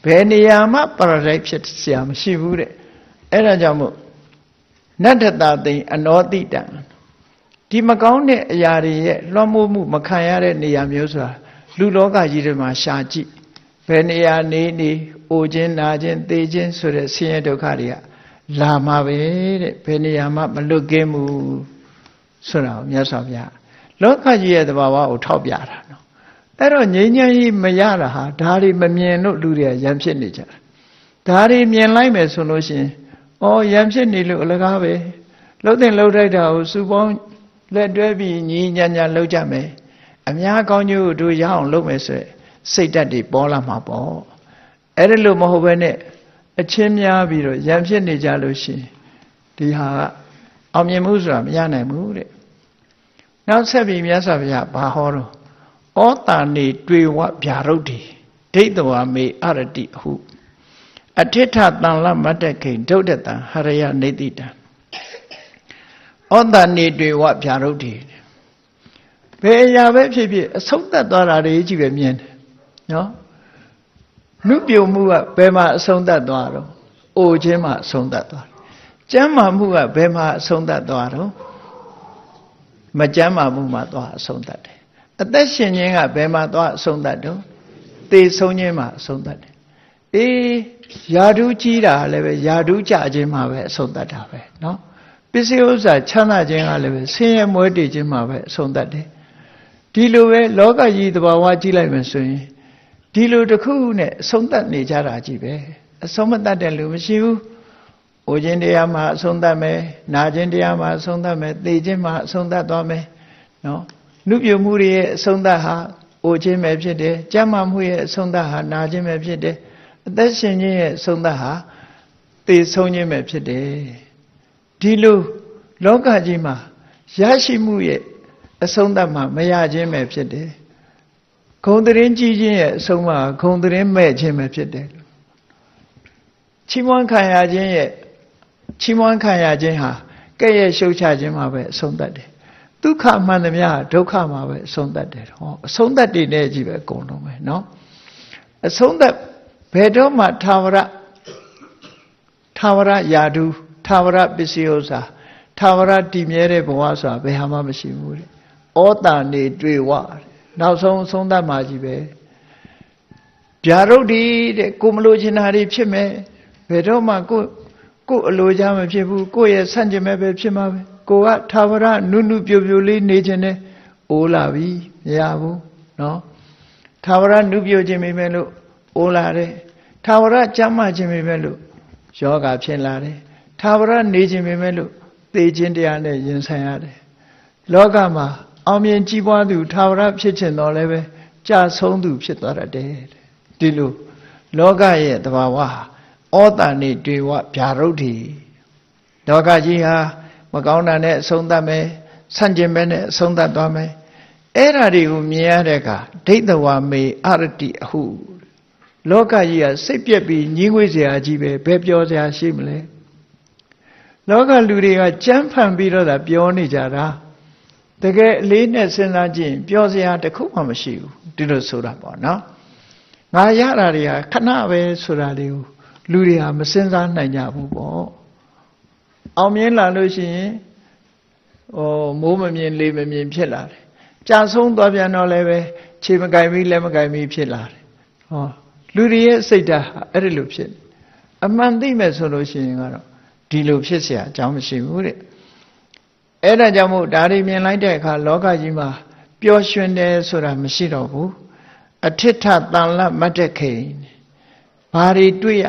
ဘယ်နေရာမှပါရာဒိုက်ဖြစ်เสียမရှိဘူးတဲ့အဲ့ဒါကြောင့်မို့နတ္တတသိအနောတိတံဒီမကောင်းတဲ့အရာတွေရဲ့လွှမ်းမိုးမှုမခံရတဲ့နေရာမျိုးဆိုတာလူလောကကြီးတွေမှာရှာကြည့်ဘယ်နေရာနေအိုခြင်းနာခြင်းသေခြင်းဆိုတဲ့ဆင်းရဲဒုက္ခတွေကလာမှာပဲတဲ့ဘယ်နေရာမှမလွတ်ကင်းဘူးဆိုတာကိုမြတ်စွာဘုရားလောကကြီးရဲ့သဘာဝကိုထောက်ပြတာနော်အဲ့တော့ငြိမ်းချမ်းရေးမရတာဟာဒါတွေမမြင်လို့လူတွေကရံဖြစ်နေကြတာဒါတွေမြင်လိုက်မယ်ဆိုလို့ရှိရင်ရံဖြစ်နေလို့အလကားပဲလှုပ်တဲ့လှုပ်ထိုက်တာကိုစုပေါင်းလက်တွဲပြီးညီညာညာလှုပ်ကြမယ်အများကောင်းကျိုးတို့ရအောင်လုပ်မယ်ဆိုရင်စိတ်ဓာတ်တွေပေါ်လာမှာပေါ့အဲ့ဒါလို့မဟုတ်ဘဲနဲ့အချင်းများပြီးတော့ရံဖြစ်နေကြလို့ရှိရင်ဒီဟာကအောင်မြင်မှုဆိုတာမရနိုင်ဘူးတဲ့နောက်ဆက်ပြီးမြတ်စွာဘုရားဘာဟောတော့ဩတာနေတွေ့ဝဗျာရုတ်တိဒိဋ္ဌဝမေအရတိဟုအထိဋ္ဌတန်လမတ္တခိဒုဒ္ဒတံဟရယနေတိတံဩတာနေတွေ့ဝဗျာရုတ်တိဘယ်အရာပဲဖြစ်ဖြစ်အဆုံးသတ်သွားတာတွေကြီးပဲမြင်တယ်နော်နုပြုံမှုကဘယ်မှာအဆုံးသတ်သွားတော့အိုခြင်းမှာအဆုံးသတ်သွားတယ်ကျမ်းမာမှုကဘယ်မှာအဆုံးသတ်သွားတော့မကျမ်းမာမှုမှာသွားအဆုံးသတ်တယ်အသက်ရှင်ခြင်းကဘယ်မှာသွားအဆုံးသတ်တော့သေဆုံးခြင်းမှာအဆုံးသတ်တယ်ယာဓုကြီးတာလည်းပဲယာဓုကြခြင်းမှာပဲအဆုံးသတ်တာပဲเนาะပစ္စည်းဥစ္စာချမ်းသာခြင်းကလည်းပဲဆင်းရဲမွဲတေခြင်းမှာပဲအဆုံးသတ်တယ်ဒီလိုပဲလောကကြီးသဘာဝကြည့်လိုက်မယ်ဆိုရင်ဒီလိုတစ်ခုနဲ့အဆုံးသတ်နေကြတာကြီးပဲအဆုံးမသတ်တဲ့လူမရှိဘူး။အိုခြင်းတရားမှာအဆုံးသတ်မယ်၊နာခြင်းတရားမှာအဆုံးသတ်မယ်၊သေခြင်းမှာအဆုံးသတ်သွားမယ်။နော်။နုပြုမှုတွေရဲ့အဆုံးသတ်ဟာအိုခြင်းပဲဖြစ်တယ်။ကျမ်းမာမှုရဲ့အဆုံးသတ်ဟာနာခြင်းပဲဖြစ်တယ်။အသက်ရှင်ခြင်းရဲ့အဆုံးသတ်ဟာသေဆုံးခြင်းပဲဖြစ်တယ်။ဒီလိုလောကကြီးမှာရရှိမှုရဲ့အဆုံးသတ်မှာမရခြင်းပဲဖြစ်တယ်။ဂုံတရင်ကြီးခြင်းရဲ့အဆုံးမှာဂုံတရင်မဲ့ခြင်းပဲဖြစ်တယ်။ချီးမွမ်းခံရခြင်းရဲ့ ချီးမွမ်းခံရခြင်းဟာကဲ့ရဲ့ရှုတ်ချခြင်းမှာပဲအဆုံးသတ်တယ်ဒုက္ခမှန်သမျှဒုက္ခမှာပဲအဆုံးသတ်တယ်ဟောအဆုံးသတ်တည်တဲ့ကြီးပဲအကုန်လုံးပဲเนาะအဆုံးသတ်ဘယ်တော့မှထာဝရယာတုထာဝရပစ္စည်းဥစ္စာထာဝရတည်မြဲတဲ့ဘဝဆိုတာဘယ်ဟာမှမရှိဘူးတဲ့ဩတာနေတွေ့ဝနောက်ဆုံးအဆုံးသတ်မှာကြီးပဲဗျာဒုတ်ဒီတဲ့ကိုမလို့ချင်တာတွေဖြစ်မယ်ဘယ်တော့မှကိုအလိုချမဖြစ်ဘူးကိုရဲ့ဆန့်ကျင်မဲ့ပဲဖြစ်မှာပဲကိုကထာဝရနုနုပြိုပြိုလေးနေခြင်းနဲ့အိုးလာပြီမရဘူးเนาะထာဝရနုပြိုခြင်းမိမဲ့လို့အိုးလာတယ်ထာဝရကြမ်းမှခြင်းမိမဲ့လို့ယောဂဖြစ်လာတယ်ထာဝရနေခြင်းမိမဲ့လို့သေခြင်းတရားနဲ့ရင်ဆိုင်ရတယ်လောကမှာအောင်မြင်ကြီးပွားသူထာဝရဖြစ်ခြင်းတော်လည်းပဲကြာဆုံးသူဖြစ်သွားတယ်ဒီလိုလောကရဲ့သဘာဝဩတာနေတွေ့ဝဗျာဒုဋ္ဌိလောကကြီးဟာမကောင်းတာနဲ့အဆုံးသတ်မယ်ဆန့်ကျင်ဘက်နဲ့အဆုံးသတ်သွားမယ်အဲ့ဓာတွေကိုမြင်ရတဲ့အခါဒိဋ္ဌဝါမေအရတိအဟုလောကကြီးကစိတ်ပြက်ပြီးညှင်းငွေ့စရာကြီးပဲဘယ်ပြောစရာရှိမလဲလောကလူတွေကကြမ်းဖန်ပြီးတော့သာပြောနေကြတာတကယ်အလေးနဲ့စဉ်းစားကြည့်ပြောစရာတစ်ခုမှမရှိဘူးဒီလိုဆိုတာပေါ့နော်ငါရတာတွေကခဏပဲဆိုတာတွေကိုလူတွေဟာမစဉ်းစားနိုင်ကြဘူးပေါ့အောင်မြင်လာလို့ရှိရင်မိုးမမြင်လေမမြင်ဖြစ်လာတယ်ကြာဆုံးသွားပြန်တော့လည်းပဲခြေမကင်ပြီးလက်မကင်ပြီးဖြစ်လာတယ်လူတွေရဲ့စိတ်ဓာတ်ဟာအဲ့ဒီလိုဖြစ်အမှန်သိမဲ့ဆိုလို့ရှိရင်ကတော့ဒီလိုဖြစ်เสียအကြောင်းမရှိဘူးတဲ့အဲ့ဒါကြောင့်မို့ဒါတွေမြင်လိုက်တဲ့အခါလောကကြီးမှာပျော်ရွှင်တယ်ဆိုတာမရှိတော့ဘူးအဋ္ဌထတန်လတ်မတ်တခိန်ဘာတွေတွေ့ရ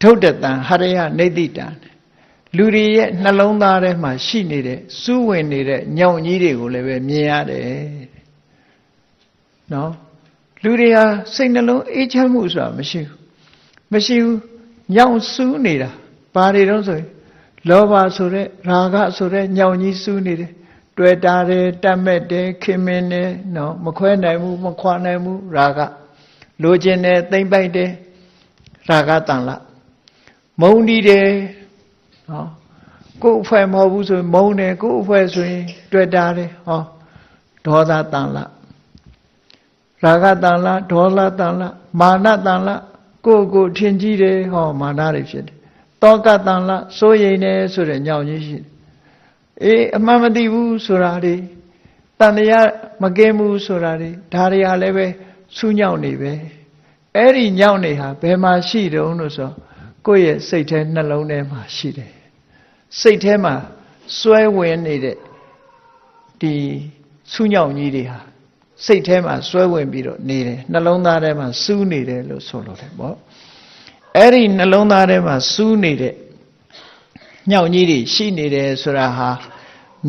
ထုတ်တတံဟရယနေတိတံလူတွေရဲ့နှလုံးသားထဲမှာရှိနေတဲ့စူးဝင်နေတဲ့ညောင်ကြီးတွေကိုလည်းပဲမြင်ရတယ်နော်လူတွေဟာစိတ်နှလုံးအေးချမ်းမှုဆိုတာမရှိဘူးညောင်စူးနေတာဘာတွေတော့ဆိုရင်လောဘဆိုတဲ့ရာဂဆိုတဲ့ညောင်ကြီးစူးနေတယ်တွေ့တာတယ်တတ်မဲ့တယ်ခင်မင်းတယ်နော်မခွဲနိုင်ဘူးမခွာနိုင်ဘူးရာဂလိုချင်တယ်သိမ့်ပိုက်တယ်ရာဂတန်လမုန်းတီးတယ်နော်ကိုယ်အဖွဲ့မဟုတ်ဘူးဆိုရင်မုန်းတယ်ကိုယ်အဖွဲ့ဆိုရင်တွေ့တာတယ်ဒေါသတန်လရာဂတန်လဒေါသတန်လမာနတန်လကိုထင်ကြီးတယ်မာနတွေဖြစ်တယ်တောကတန်လစိုးရိမ်တယ်ဆိုတဲ့ညောင်ကြီးရှိတယ်အမှန်မသိဘူးဆိုတာတွေတန်တရားမကင်းဘူးဆိုတာတွေဒါတွေဟာလည်းပဲဆူးညောင်နေပဲအဲ့ဒီညောင်နေဟာဘယ်မှာရှိတုံးလို့ဆိုကိုယ့်ရဲ့စိတ်ထဲနှလုံးထဲမှာရှိတယ်စိတ်ထဲမှာစွဲဝင်နေတဲ့ဒီဆူးညောင်ကြီးတွေဟာစိတ်ထဲမှာစွဲဝင်ပြီးတော့နေတယ်နှလုံးသားထဲမှာစူးနေတယ်လို့ဆိုလို့တယ်ပေါ့အဲ့ဒီနှလုံးသားထဲမှာစူးနေတဲ့ညောင်ကြီးတွေရှိနေတယ်ဆိုတာဟာ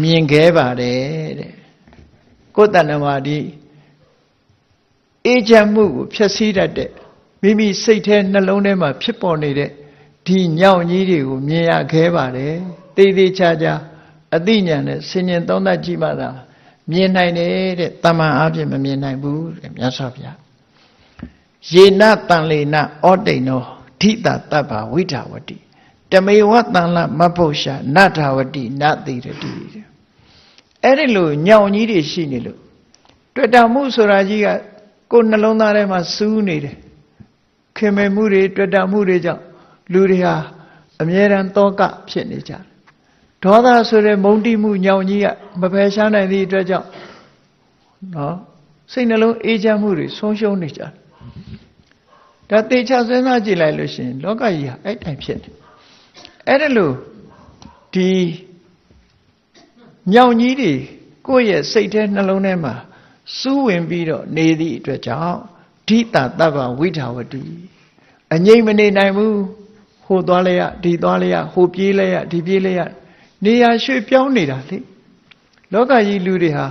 မြင်ခဲ့ပါတယ်တဲ့ကိုယ်တဏ္ဍမာဒီအေးချမ်းမှုကိုဖျက်ဆီးတတ်တဲ့မိမိစိတ်ထဲနှလုံးထဲမှာဖြစ်ပေါ်နေတဲ့ဒီညောင်ကြီးတွေကိုမြင်ရခဲ့ပါတယ်တေးသေးချာချာအသိဉာဏ်နဲ့ဆင်ញင်သုံးသပ်ကြည့်မှသာမြင်နိုင်တယ်တဲ့တမန်အဖြစ်မမြင်နိုင်ဘူးတဲ့မြတ်စွာဘုရားယေနတန်လေနဩတိန်နောဓိတာတပ္ပဝိဓာဝတိတမေဝတန်လမဖုတ်ရှာနထာဝတိနတိရတိအဲ့ဒီလိုညောင်ကြီးတွေရှိနေလို့တွေ့တာမှုဆိုတာကြီးကကိုယ်နှလုံးသားထဲမှာစူးနေတယ်ခင်မင်မှုတွေတွေ့တာမှုတွေကြောင့်လူတွေဟာအမြဲတမ်းတောကဖြစ်နေကြတယ်ဒေါသဆိုတဲ့မုန်းတိမှုညောင်ကြီးကမဖယ်ရှားနိုင်သည့်အတွက်ကြောင့်စိတ်နှလုံးအေးချမ်းမှုတွေဆုံးရှုံးနေကြတယ်ဒါတေချာစဉ်းစားကြည့်လိုက်လို့ရှိရင်လောကကြီးဟာအဲ့တိုင်းဖြစ်တယ်အဲ့ဒါလို့ဒီညောင်ကြီးတွေကိုယ့်ရဲ့စိတ်ထဲနှလုံးထဲမှာစူးဝင်ပြီးတော့နေသည့်အတွက်ကြောင့်ဓိတာတပ္ပဝိဓာဝတိအငြိမ့်မနေနိုင်ဘူးဟိုသွားလဲရဒီသွားလဲရဟိုပြေးလဲရဒီပြေးလဲရနေရာရွှေ့ပြောင်းနေတာလေလောကကြီးလူတွေဟာ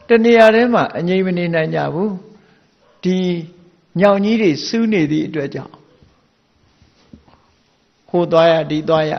တနေရာထဲမှာအငြိမ့်မနေနိုင်ကြဘူးဒီညောင်ကြီးတွေစူးနေသည့်အတွက်ကြောင့်ဟိုသွားရဒီသွားရ